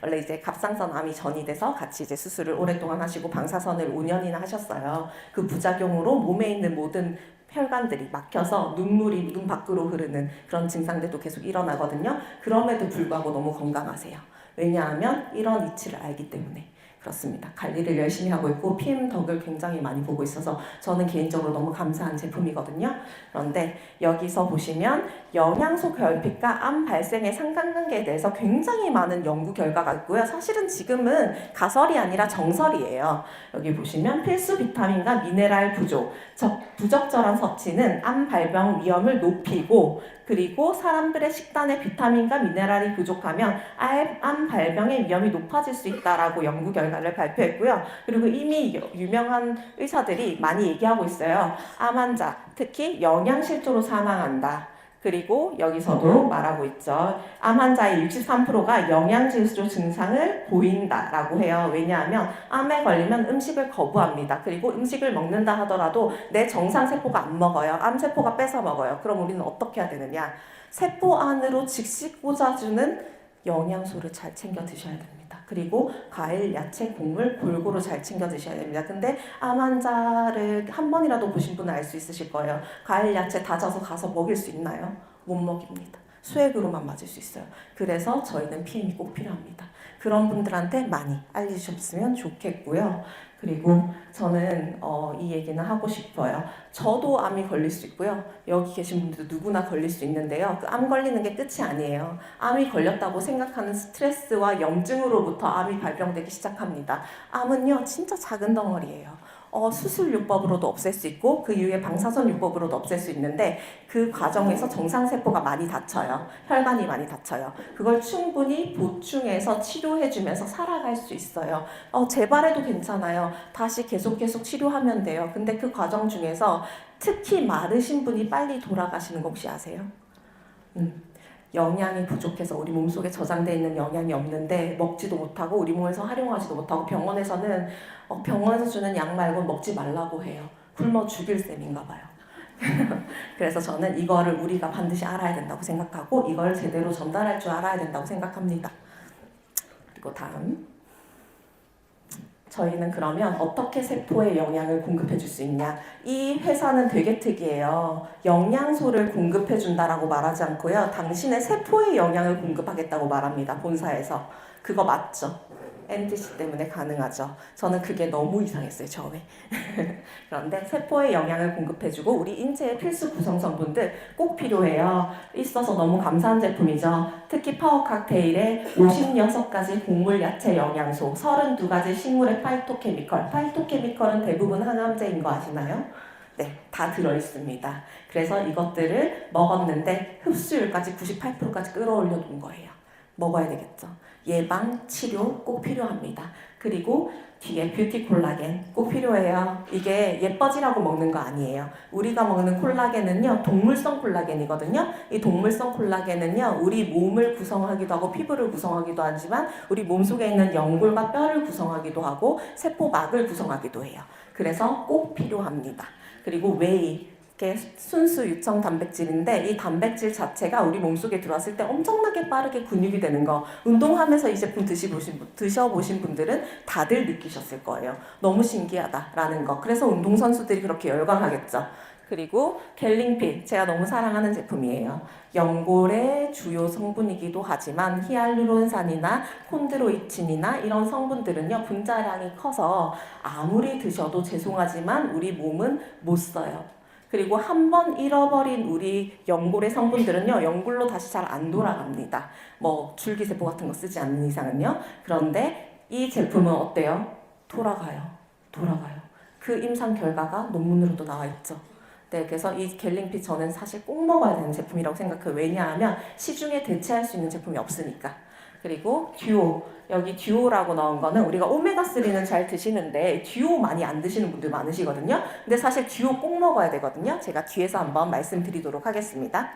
원래 이제 갑상선 암이 전이 돼서 같이 이제 수술을 오랫동안 하시고 방사선을 5년이나 하셨어요. 그 부작용으로 몸에 있는 모든 혈관들이 막혀서 눈물이 눈 밖으로 흐르는 그런 증상들도 계속 일어나거든요. 그럼에도 불구하고 너무 건강하세요. 왜냐하면 이런 이치를 알기 때문에. 그렇습니다. 관리를 열심히 하고 있고 PM 덕을 굉장히 많이 보고 있어서 저는 개인적으로 너무 감사한 제품이거든요. 그런데 여기서 보시면 영양소 결핍과 암 발생의 상관관계에 대해서 굉장히 많은 연구 결과가 있고요. 사실은 지금은 가설이 아니라 정설이에요. 여기 보시면 필수 비타민과 미네랄 부족, 부적절한 섭취는 암 발병 위험을 높이고 그리고 사람들의 식단에 비타민과 미네랄이 부족하면 암 발병의 위험이 높아질 수 있다라고 연구 결과를 발표했고요. 그리고 이미 유명한 의사들이 많이 얘기하고 있어요. 암 환자, 특히 영양실조로 사망한다. 그리고 여기서도 말하고 있죠. 암 환자의 63%가 영양실조 증상을 보인다라고 해요. 왜냐하면 암에 걸리면 음식을 거부합니다. 그리고 음식을 먹는다 하더라도 내 정상세포가 안 먹어요. 암세포가 뺏어 먹어요. 그럼 우리는 어떻게 해야 되느냐? 세포 안으로 즉시 꽂아주는 영양소를 잘 챙겨 드셔야 됩니다. 그리고 과일, 야채, 곡물 골고루 잘 챙겨 드셔야 됩니다. 근데 암 환자를 한 번이라도 보신 분은 알 수 있으실 거예요. 과일, 야채 다져서 가서 먹일 수 있나요? 못 먹입니다. 수액으로만 맞을 수 있어요. 그래서 저희는 PM이 꼭 필요합니다. 그런 분들한테 많이 알려주셨으면 좋겠고요. 그리고 저는 이 얘기는 하고 싶어요. 저도 암이 걸릴 수 있고요. 여기 계신 분들도 누구나 걸릴 수 있는데요. 그 암 걸리는 게 끝이 아니에요. 암이 걸렸다고 생각하는 스트레스와 염증으로부터 암이 발병되기 시작합니다. 암은요, 진짜 작은 덩어리예요. 수술요법으로도 없앨 수 있고 그 이후에 방사선요법으로도 없앨 수 있는데 그 과정에서 정상세포가 많이 다쳐요. 혈관이 많이 다쳐요. 그걸 충분히 보충해서 치료해주면서 살아갈 수 있어요. 재발해도 괜찮아요. 다시 계속 치료하면 돼요. 근데 그 과정 중에서 특히 마르신 분이 빨리 돌아가시는 거 혹시 아세요? 영양이 부족해서 우리 몸속에 저장되어 있는 영양이 없는데 먹지도 못하고 우리 몸에서 활용하지도 못하고 병원에서는 병원에서 주는 약 말고 먹지 말라고 해요. 굶어 죽일 셈인가 봐요. 그래서 저는 이거를 우리가 반드시 알아야 된다고 생각하고 이걸 제대로 전달할 줄 알아야 된다고 생각합니다. 그리고 다음, 저희는 그러면 어떻게 세포에 영양을 공급해 줄 수 있냐? 이 회사는 되게 특이해요. 영양소를 공급해 준다라고 말하지 않고요. 당신의 세포에 영양을 공급하겠다고 말합니다. 본사에서. 그거 맞죠? NTC 때문에 가능하죠. 저는 그게 너무 이상했어요, 처음에. 그런데 세포에 영양을 공급해주고 우리 인체의 필수 구성 성분들 꼭 필요해요. 있어서 너무 감사한 제품이죠. 특히 파워 칵테일에 56가지 곡물 야채 영양소, 32가지 식물의 파이토케미컬. 파이토케미컬은 대부분 항암제인 거 아시나요? 네, 다 들어있습니다. 그래서 이것들을 먹었는데 흡수율까지 98%까지 끌어올려 놓은 거예요. 먹어야 되겠죠. 예방, 치료 꼭 필요합니다. 그리고 뒤에 뷰티 콜라겐 꼭 필요해요. 이게 예뻐지라고 먹는 거 아니에요. 우리가 먹는 콜라겐은요, 동물성 콜라겐이거든요. 이 동물성 콜라겐은요, 우리 몸을 구성하기도 하고 피부를 구성하기도 하지만 우리 몸속에 있는 연골과 뼈를 구성하기도 하고 세포막을 구성하기도 해요. 그래서 꼭 필요합니다. 그리고 웨이, 순수 유청 단백질인데 이 단백질 자체가 우리 몸속에 들어왔을 때 엄청나게 빠르게 근육이 되는 거, 운동하면서 이 제품 드셔보신 분들은 다들 느끼셨을 거예요. 너무 신기하다라는 거. 그래서 운동선수들이 그렇게 열광하겠죠. 그리고 갤링핏, 제가 너무 사랑하는 제품이에요. 연골의 주요 성분이기도 하지만 히알루론산이나 콘드로이친이나 이런 성분들은요, 분자량이 커서 아무리 드셔도 죄송하지만 우리 몸은 못 써요. 그리고 한 번 잃어버린 우리 연골의 성분들은요, 연골로 다시 잘 안 돌아갑니다. 뭐 줄기세포 같은 거 쓰지 않는 이상은요. 그런데 이 제품은 어때요? 돌아가요. 그 임상 결과가 논문으로도 나와 있죠. 네, 그래서 이 갤링핏 저는 사실 꼭 먹어야 되는 제품이라고 생각해요. 왜냐하면 시중에 대체할 수 있는 제품이 없으니까. 그리고 듀오, 여기 듀오라고 나온 거는 우리가 오메가3는 잘 드시는데 듀오 많이 안 드시는 분들 많으시거든요. 근데 사실 듀오 꼭 먹어야 되거든요. 제가 뒤에서 한번 말씀드리도록 하겠습니다.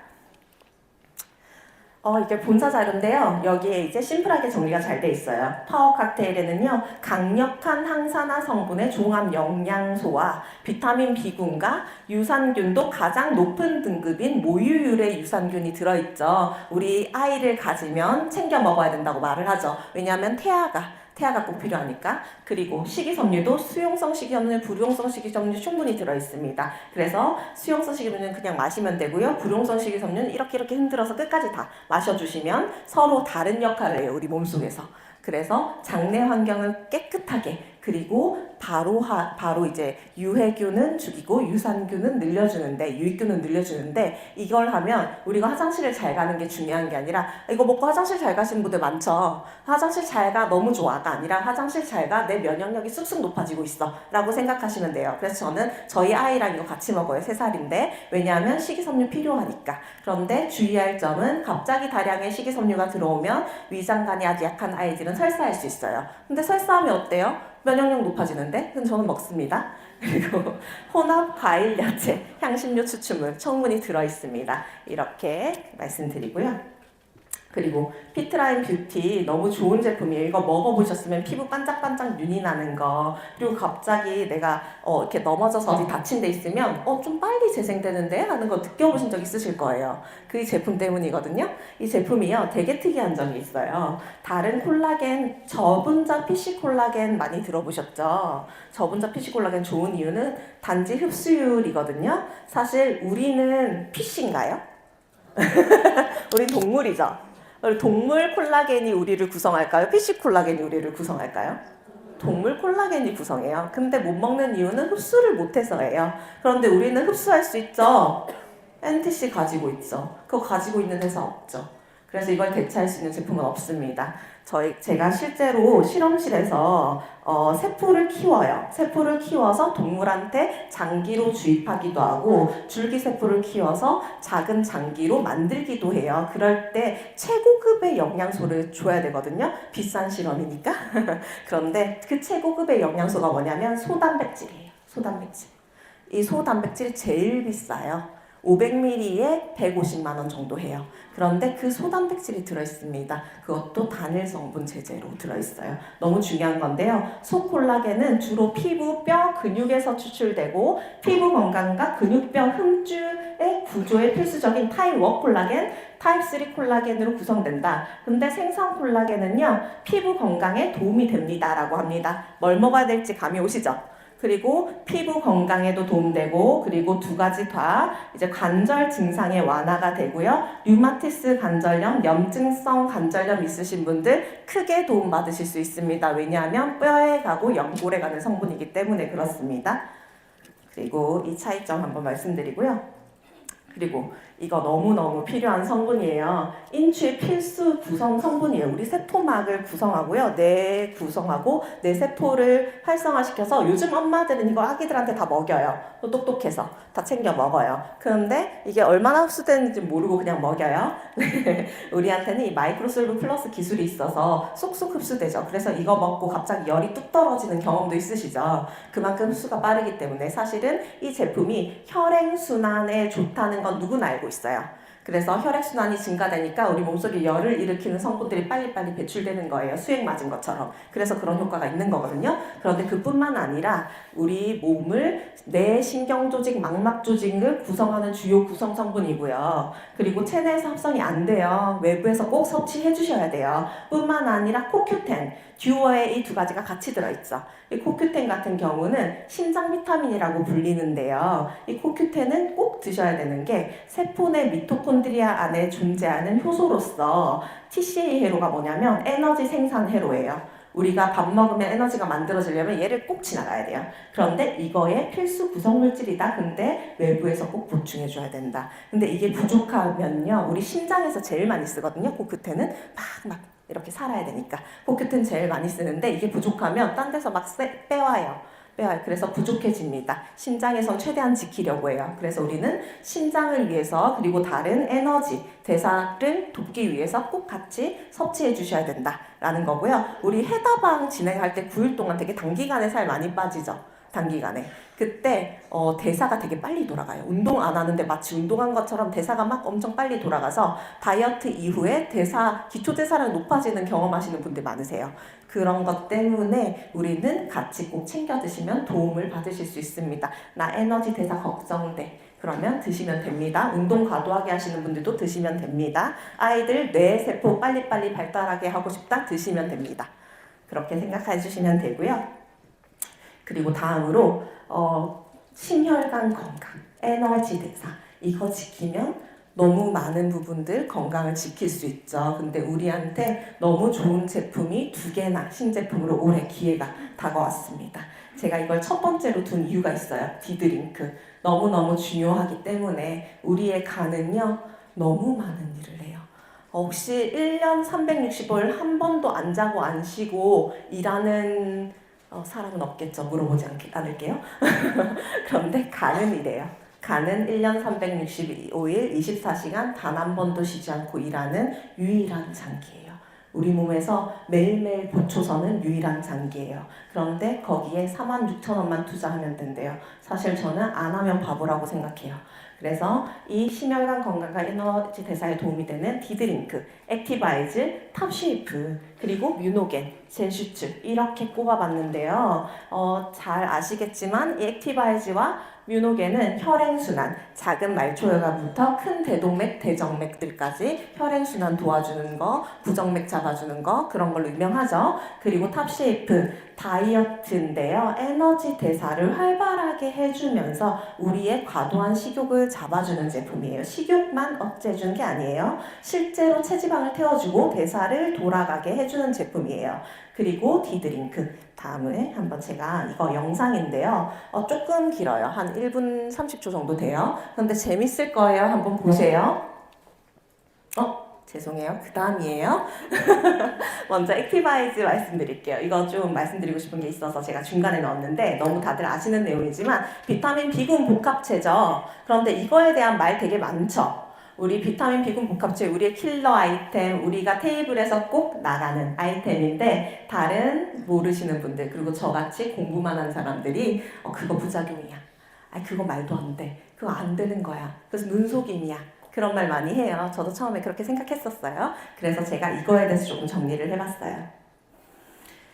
이게 본사 자료인데요. 여기에 이제 심플하게 정리가 잘 돼 있어요. 파워 칵테일에는요, 강력한 항산화 성분의 종합 영양소와 비타민 B군과 유산균도 가장 높은 등급인 모유율의 유산균이 들어있죠. 우리 아이를 가지면 챙겨 먹어야 된다고 말을 하죠. 왜냐하면 태아가 꼭 필요하니까. 그리고 식이섬유도 수용성 식이섬유, 불용성 식이섬유 충분히 들어있습니다. 그래서 수용성 식이섬유는 그냥 마시면 되고요. 불용성 식이섬유는 이렇게 흔들어서 끝까지 다 마셔주시면 서로 다른 역할을 해요, 우리 몸속에서. 그래서 장내 환경을 깨끗하게 그리고 바로 이제 유해균은 죽이고 유산균은 늘려주는데 유익균은 늘려주는데 이걸 하면 우리가 화장실을 잘 가는 게 중요한 게 아니라 이거 먹고 화장실 잘 가시는 분들 많죠. 화장실 잘 가 너무 좋아가 아니라 화장실 잘 가 내 면역력이 쑥쑥 높아지고 있어 라고 생각하시면 돼요. 그래서 저는 저희 아이랑 이거 같이 먹어요. 3살인데 왜냐하면 식이섬유 필요하니까. 그런데 주의할 점은 갑자기 다량의 식이섬유가 들어오면 위장관이 아주 약한 아이들은 설사할 수 있어요. 근데 설사하면 어때요? 면역력 높아지는데? 그럼 저는 먹습니다. 그리고 혼합 과일, 야채, 향신료, 추출물, 성분이 들어있습니다. 이렇게 말씀드리고요. 그리고 피트라인 뷰티 너무 좋은 제품이에요. 이거 먹어보셨으면 피부 반짝반짝 윤이 나는 거, 그리고 갑자기 내가 이렇게 넘어져서 어디 다친 데 있으면 좀 빨리 재생되는데 하는 거 느껴보신 적 있으실 거예요. 그 제품 때문이거든요. 이 제품이요 되게 특이한 점이 있어요. 다른 콜라겐, 저분자 PC 콜라겐 많이 들어보셨죠? 저분자 PC 콜라겐 좋은 이유는 단지 흡수율이거든요. 사실 우리는 PC인가요? 우리 동물이죠. 동물 콜라겐이 우리를 구성할까요? PC 콜라겐이 우리를 구성할까요? 동물 콜라겐이 구성해요. 근데 못 먹는 이유는 흡수를 못해서예요. 그런데 우리는 흡수할 수 있죠? NTC 가지고 있죠. 그거 가지고 있는 회사 없죠. 그래서 이걸 대체할 수 있는 제품은 없습니다. 제가 실제로 실험실에서 세포를 키워요. 세포를 키워서 동물한테 장기로 주입하기도 하고 줄기세포를 키워서 작은 장기로 만들기도 해요. 그럴 때 최고급의 영양소를 줘야 되거든요. 비싼 실험이니까. 그런데 그 최고급의 영양소가 뭐냐면 소단백질이에요. 소단백질. 이 소단백질이 제일 비싸요. 500ml에 150만 원 정도 해요. 그런데 그 소단백질이 들어있습니다. 그것도 단일 성분 제제로 들어있어요. 너무 중요한 건데요. 소콜라겐은 주로 피부, 뼈, 근육에서 추출되고 피부 건강과 근육뼈 흠줄의 구조에 필수적인 타입 1 콜라겐, 타입 3 콜라겐으로 구성된다. 근데 생성 콜라겐은요, 피부 건강에 도움이 됩니다. 라고 합니다. 뭘 먹어야 될지 감이 오시죠? 그리고 피부 건강에도 도움되고, 그리고 두 가지 다 이제 관절 증상의 완화가 되고요. 류마티스 관절염, 염증성 관절염 있으신 분들 크게 도움받으실 수 있습니다. 왜냐하면 뼈에 가고 연골에 가는 성분이기 때문에 그렇습니다. 그리고 이 차이점 한번 말씀드리고요. 그리고 이거 너무너무 필요한 성분이에요. 인추의 필수 구성 성분이에요. 우리 세포막을 구성하고요. 뇌 구성하고 뇌 세포를 활성화시켜서 요즘 엄마들은 이거 아기들한테 다 먹여요. 또 똑똑해서 다 챙겨 먹어요. 그런데 이게 얼마나 흡수되는지 모르고 그냥 먹여요. 우리한테는 이 마이크로솔브 플러스 기술이 있어서 쏙쏙 흡수되죠. 그래서 이거 먹고 갑자기 열이 뚝 떨어지는 경험도 있으시죠. 그만큼 흡수가 빠르기 때문에 사실은 이 제품이 혈행순환에 좋다는 건 누구나 알고 있어요. 그래서 혈액순환이 증가되니까 우리 몸속에 열을 일으키는 성분들이 빨리빨리 배출되는 거예요. 수액 맞은 것처럼. 그래서 그런 효과가 있는 거거든요. 그런데 그뿐만 아니라 우리 몸을 뇌 신경조직, 망막조직을 구성하는 주요 구성 성분이고요. 그리고 체내에서 합성이 안 돼요. 외부에서 꼭 섭취해 주셔야 돼요. 뿐만 아니라 코큐텐, 듀오에 이 두 가지가 같이 들어있죠. 이 코큐텐 같은 경우는 신장 비타민이라고 불리는데요. 이 코큐텐은 꼭 드셔야 되는 게 세포 내 미토콘드리아 안에 존재하는 효소로서 TCA 회로가 뭐냐면 에너지 생산 회로예요. 우리가 밥 먹으면 에너지가 만들어지려면 얘를 꼭 지나가야 돼요. 그런데 이거의 필수 구성물질이다. 근데 외부에서 꼭 보충해줘야 된다. 근데 이게 부족하면요, 우리 심장에서 제일 많이 쓰거든요. 코큐텐은 막 이렇게 살아야 되니까 코큐텐 제일 많이 쓰는데 이게 부족하면 딴 데서 막 빼와요. 그래서 부족해집니다. 심장에선 최대한 지키려고 해요. 그래서 우리는 심장을 위해서 그리고 다른 에너지, 대사를 돕기 위해서 꼭 같이 섭취해 주셔야 된다라는 거고요. 우리 해다방 진행할 때 9일 동안 되게 단기간에 살 많이 빠지죠. 단기간에. 그때 대사가 되게 빨리 돌아가요. 운동 안 하는데 마치 운동한 것처럼 대사가 막 엄청 빨리 돌아가서 다이어트 이후에 기초대사량이 높아지는 경험하시는 분들 많으세요. 그런 것 때문에 우리는 같이 꼭 챙겨 드시면 도움을 받으실 수 있습니다. 나 에너지 대사 걱정돼. 그러면 드시면 됩니다. 운동 과도하게 하시는 분들도 드시면 됩니다. 아이들 뇌세포 빨리빨리 발달하게 하고 싶다? 드시면 됩니다. 그렇게 생각해 주시면 되고요. 그리고 다음으로 심혈관 건강, 에너지 대사 이거 지키면 너무 많은 부분들 건강을 지킬 수 있죠. 근데 우리한테 너무 좋은 제품이 2개나 신제품으로 올해 기회가 다가왔습니다. 제가 이걸 첫 번째로 둔 이유가 있어요. 디드링크. 너무너무 중요하기 때문에 우리의 간은요, 너무 많은 일을 해요. 혹시 1년 365일 한 번도 안 자고 안 쉬고 일하는 사람은 없겠죠. 물어보지 않을게요. 그런데 간은 이래요. 간은 1년 365일 24시간 단 한 번도 쉬지 않고 일하는 유일한 장기예요. 우리 몸에서 매일매일 보초서는 유일한 장기예요. 그런데 거기에 46,000원만 투자하면 된대요. 사실 저는 안 하면 바보라고 생각해요. 그래서 이 심혈관 건강과 에너지 대사에 도움이 되는 디드링크, 액티바이즈, 탑쉐이프, 그리고 뮤노겐, 젠슈츠 이렇게 꼽아봤는데요. 잘 아시겠지만 이 액티바이즈와 뮤노겐은 혈행순환, 작은 말초혈관부터 큰 대동맥, 대정맥들까지 혈행순환 도와주는 거, 부정맥 잡아주는 거 그런 걸로 유명하죠. 그리고 탑쉐이프, 다이어트인데요. 에너지 대사를 활발하게 해주면서 우리의 과도한 식욕을 잡아주는 제품이에요. 식욕만 억제해주는 게 아니에요. 실제로 체지방을 태워주고 대사를 돌아가게 해주는 제품이에요. 그리고 디드링크. 다음에 한번 제가 이거 영상인데요. 조금 길어요. 한 1분 30초 정도 돼요. 그런데 재밌을 거예요. 한번 보세요. 죄송해요. 그 다음이에요. 먼저 액티바이즈 말씀드릴게요. 이거 좀 말씀드리고 싶은 게 있어서 제가 중간에 넣었는데 너무 다들 아시는 내용이지만 비타민 B군 복합체죠. 그런데 이거에 대한 말 되게 많죠. 우리 비타민 B군 복합체 우리의 킬러 아이템, 우리가 테이블에서 꼭 나가는 아이템인데 다른 모르시는 분들 그리고 저같이 공부만 한 사람들이 그거 부작용이야. 그거 말도 안 돼. 그거 안 되는 거야. 그래서 눈속임이야. 그런 말 많이 해요. 저도 처음에 그렇게 생각했었어요. 그래서 제가 이거에 대해서 조금 정리를 해봤어요.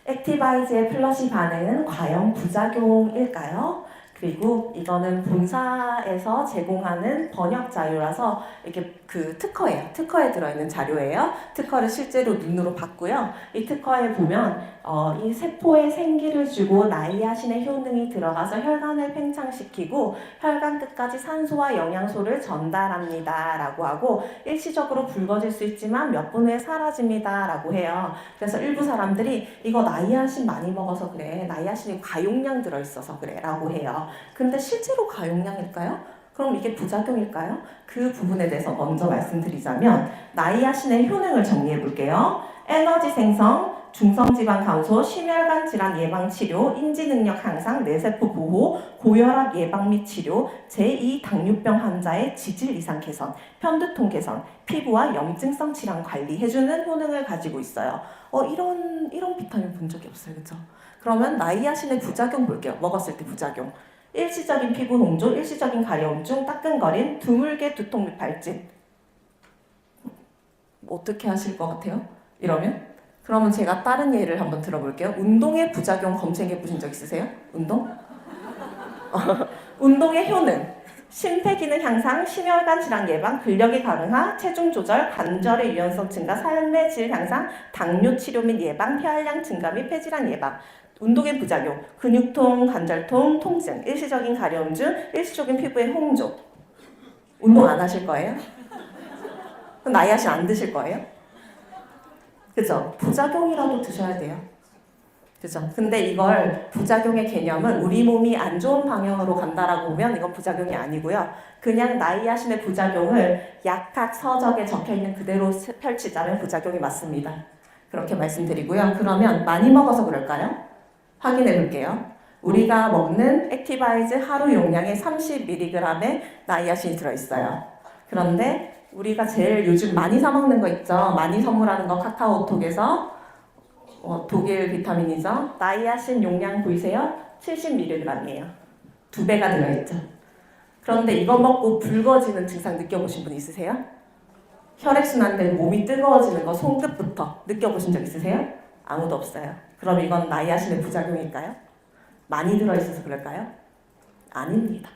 액티바이즈의 플러시 반응은 과연 부작용일까요? 그리고 이거는 본사에서 제공하는 번역 자료라서 이게 그 특허예요. 특허에 들어있는 자료예요. 특허를 실제로 눈으로 봤고요. 이 특허에 보면 이 세포에 생기를 주고 나이아신의 효능이 들어가서 혈관을 팽창시키고 혈관 끝까지 산소와 영양소를 전달합니다 라고 하고 일시적으로 붉어질 수 있지만 몇 분 후에 사라집니다 라고 해요. 그래서 일부 사람들이 이거 나이아신 많이 먹어서 그래, 나이아신이 과용량 들어있어서 그래 라고 해요. 근데 실제로 과용량일까요? 그럼 이게 부작용일까요? 그 부분에 대해서 먼저 말씀드리자면 나이아신의 효능을 정리해 볼게요. 에너지 생성, 중성지방 감소, 심혈관 질환 예방 치료, 인지 능력 향상, 뇌세포 보호, 고혈압 예방 및 치료, 제2 당뇨병 환자의 지질 이상 개선, 편두통 개선, 피부와 염증성 질환 관리해주는 효능을 가지고 있어요. 이런 비타민 본 적이 없어요, 그렇죠? 그러면 나이아신의 부작용 볼게요. 먹었을 때 부작용. 일시적인 피부 홍조, 일시적인 가려움증, 따끔거림, 드물게 두통 및 발진. 어떻게 하실 것 같아요? 이러면? 그러면 제가 다른 예를 한번 들어볼게요. 운동의 부작용 검색해 보신 적 있으세요? 운동? 운동의 효능. 심폐기능 향상, 심혈관 질환 예방, 근력의 강화, 체중 조절, 관절의 유연성 증가, 삶의 질 향상, 당뇨 치료 및 예방, 폐활량 증가 및 폐질환 예방. 운동의 부작용, 근육통, 관절통, 통증, 일시적인 가려움증, 일시적인 피부의 홍조. 운동 안 하실 거예요? 그럼 나이아신 안 드실 거예요? 그죠? 부작용이라도 드셔야 돼요. 그죠? 근데 이걸 부작용의 개념은 우리 몸이 안 좋은 방향으로 간다라고 보면 이건 부작용이 아니고요. 그냥 나이아신의 부작용을 약학 서적에 적혀있는 그대로 펼치자면 부작용이 맞습니다. 그렇게 말씀드리고요. 그러면 많이 먹어서 그럴까요? 확인해 볼게요. 우리가 먹는 액티바이즈 하루 용량의 30mg의 나이아신이 들어있어요. 그런데 우리가 제일 요즘 많이 사 먹는 거 있죠? 많이 선물하는 거 카카오톡에서 독일 비타민이죠. 나이아신 용량 보이세요? 70mg이에요. 2배가 들어있죠. 그런데 이거 먹고 붉어지는 증상 느껴보신 분 있으세요? 혈액순환되는 몸이 뜨거워지는 거 손끝부터 느껴보신 적 있으세요? 아무도 없어요. 그럼 이건 나이아신의 부작용일까요? 많이 들어있어서 그럴까요? 아닙니다.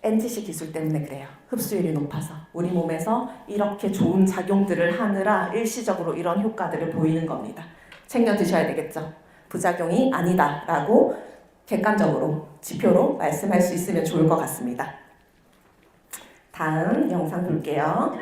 NGC 기술 때문에 그래요. 흡수율이 높아서 우리 몸에서 이렇게 좋은 작용들을 하느라 일시적으로 이런 효과들을 보이는 겁니다. 챙겨 드셔야 되겠죠. 부작용이 아니다라고 객관적으로 지표로 말씀할 수 있으면 좋을 것 같습니다. 다음 영상 볼게요.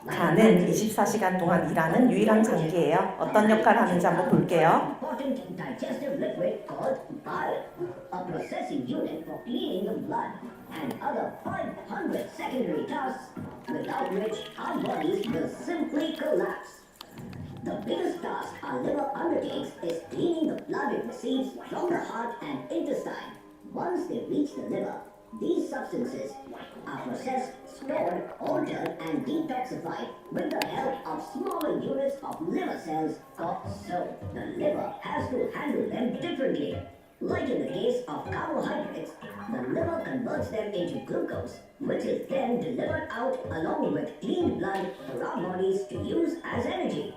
간은 24시간 동안 일하는 유일한 장기예요. 어떤 역할을 하는지 한번 볼게요. Important digestive liquid called bile, a processing unit for cleaning the blood and other 500 secondary tasks without which our bodies will simply collapse. The biggest task our liver undertakes is cleaning the blood it receives from the heart and intestine. Once they reach the liver, these substances are processed, stored, altered, and detoxified with the help of smaller units of liver cells called so. The liver has to handle them differently. Like in the case of carbohydrates, the liver converts them into glucose, which is then delivered out along with clean blood for our bodies to use as energy.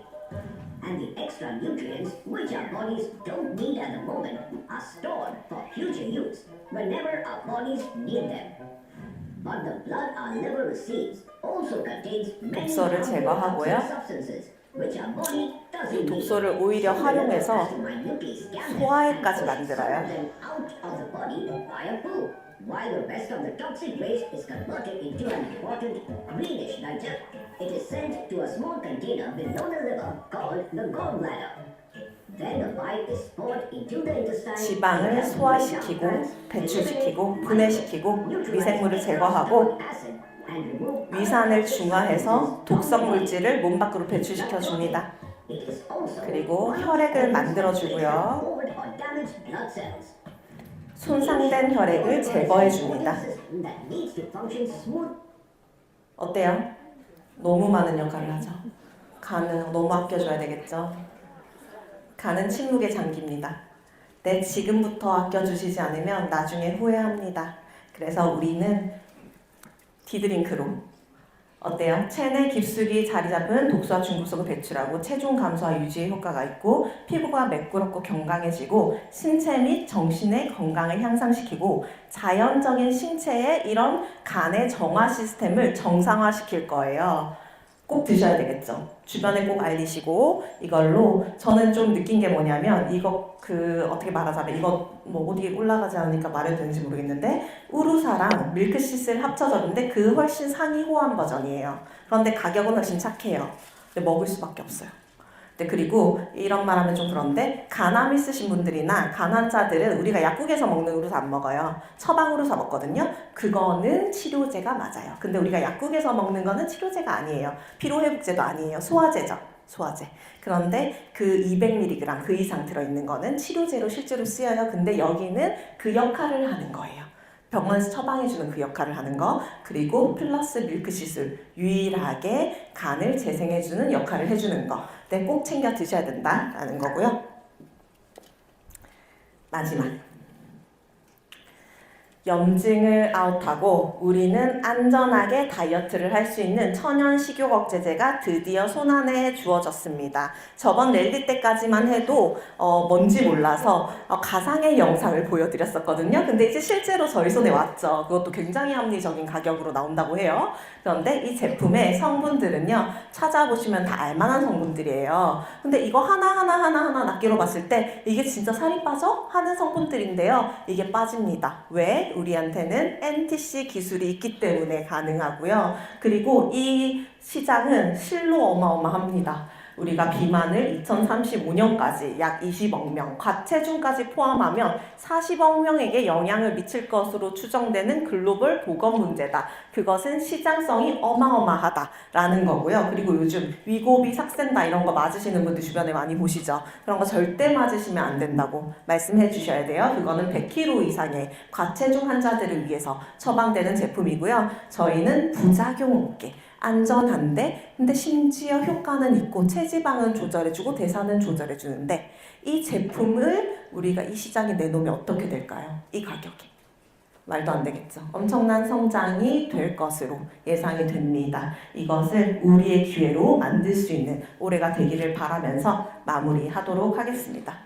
And the extra nutrients, which our bodies don't need at the moment, are stored for future use whenever our bodies need them. But the blood our liver receives also contains many 독소를 harmful 제거하고요. toxic substances which our body doesn't need. 독소를 오히려 활용해서 소화액까지 만들어요. Out of the body via poo, while the rest of the toxic waste is converted into an important greenish digest. It is sent to a small container below the liver called the gallbladder. Then the bile is poured into the intestine. 지방을 소화시키고 배출시키고 분해시키고 미생물을 제거하고 위산을 중화해서 독성 물질을 몸 밖으로 배출시켜 줍니다. 그리고 혈액을 만들어 주고요. 손상된 혈액을 제거해 줍니다. 어때요? 너무 많은 역할을 하죠. 간은 너무 아껴줘야 되겠죠. 간은 침묵의 장기입니다. 내 지금부터 아껴주시지 않으면 나중에 후회합니다. 그래서 우리는 디드링크로 어때요? 체내 깊숙이 자리 잡은 독소와 중금속을 배출하고 체중 감소와 유지에 효과가 있고 피부가 매끄럽고 경강해지고 신체 및 정신의 건강을 향상시키고 자연적인 신체의 이런 간의 정화 시스템을 정상화시킬 거예요. 꼭 드셔야 되겠죠. 주변에 꼭 알리시고 이걸로 저는 좀 느낀 게 뭐냐면 이거 어떻게 말하자면 이거 뭐 어디에 올라가지 않으니까 말해도 되는지 모르겠는데 우루사랑 밀크시슬 합쳐졌는데 그 훨씬 상위 호환 버전이에요. 그런데 가격은 훨씬 착해요. 근데 먹을 수밖에 없어요. 그리고 이런 말 하면 좀 그런데 간암 있으신 분들이나 간 환자들은 우리가 약국에서 먹는 우루사 안 먹어요. 처방 우루사 먹거든요. 그거는 치료제가 맞아요. 근데 우리가 약국에서 먹는 거는 치료제가 아니에요. 피로회복제도 아니에요. 소화제죠. 소화제. 그런데 그 200mg 그 이상 들어있는 거는 치료제로 실제로 쓰여요. 근데 여기는 그 역할을 하는 거예요. 병원에서 처방해주는 그 역할을 하는 거, 그리고 플러스 밀크시술, 유일하게 간을 재생해주는 역할을 해주는 거. 네, 꼭 챙겨 드셔야 된다라는 거고요. 마지막. 염증을 아웃하고 우리는 안전하게 다이어트를 할 수 있는 천연 식욕 억제제가 드디어 손안에 주어졌습니다. 저번 랠리 때까지만 해도 뭔지 몰라서 가상의 영상을 보여드렸었거든요. 근데 이제 실제로 저희 손에 왔죠. 그것도 굉장히 합리적인 가격으로 나온다고 해요. 그런데 이 제품의 성분들은요, 찾아보시면 다 알만한 성분들이에요. 근데 이거 하나하나 낱개로 봤을 때 이게 진짜 살이 빠져? 하는 성분들인데요. 이게 빠집니다. 왜? 우리한테는 NTC 기술이 있기 때문에 가능하고요. 그리고 이 시장은 실로 어마어마합니다. 우리가 비만을 2035년까지 약 20억 명, 과체중까지 포함하면 40억 명에게 영향을 미칠 것으로 추정되는 글로벌 보건 문제다. 그것은 시장성이 어마어마하다라는 거고요. 그리고 요즘 위고비, 삭센다 이런 거 맞으시는 분들 주변에 많이 보시죠. 그런 거 절대 맞으시면 안 된다고 말씀해 주셔야 돼요. 그거는 100kg 이상의 과체중 환자들을 위해서 처방되는 제품이고요. 저희는 부작용 없게 안전한데 근데 심지어 효과는 있고 체지방은 조절해주고 대사는 조절해주는데 이 제품을 우리가 이 시장에 내놓으면 어떻게 될까요? 이 가격에. 말도 안 되겠죠. 엄청난 성장이 될 것으로 예상이 됩니다. 이것을 우리의 기회로 만들 수 있는 올해가 되기를 바라면서 마무리하도록 하겠습니다.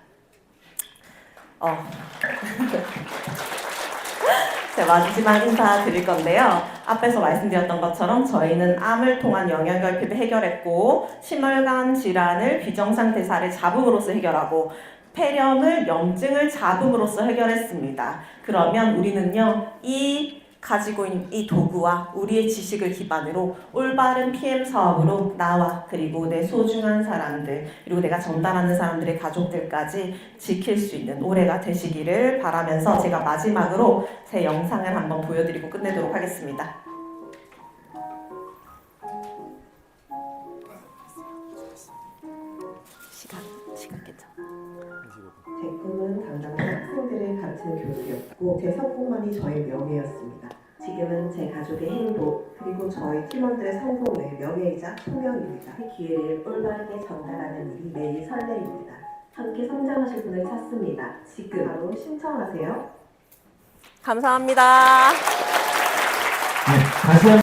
제가 마지막 인사 드릴 건데요. 앞에서 말씀드렸던 것처럼 저희는 암을 통한 영양결핍을 해결했고 심혈관 질환을 비정상 대사를 잡음으로써 해결하고 폐렴을 염증을 잡음으로써 해결했습니다. 그러면 우리는요, 이 가지고 있는 이 도구와 우리의 지식을 기반으로 올바른 PM 사업으로 나와 그리고 내 소중한 사람들 그리고 내가 전달하는 사람들의 가족들까지 지킬 수 있는 올해가 되시기를 바라면서 제가 마지막으로 제 영상을 한번 보여드리고 끝내도록 하겠습니다. 시간 괜찮아. 제 꿈은 당당한 학생들을 가르치는 교수였고 제 성공만이 저의 명예였습니다. 지금은 제 가족의 행복 그리고 저희 팀원들의 성공의 명예이자 소명입니다. 이 기회를 올바르게 전달하는 일이 매일 설레입니다. 함께 성장하실 분을 찾습니다. 지금 바로 신청하세요. 감사합니다. 네, 다시 한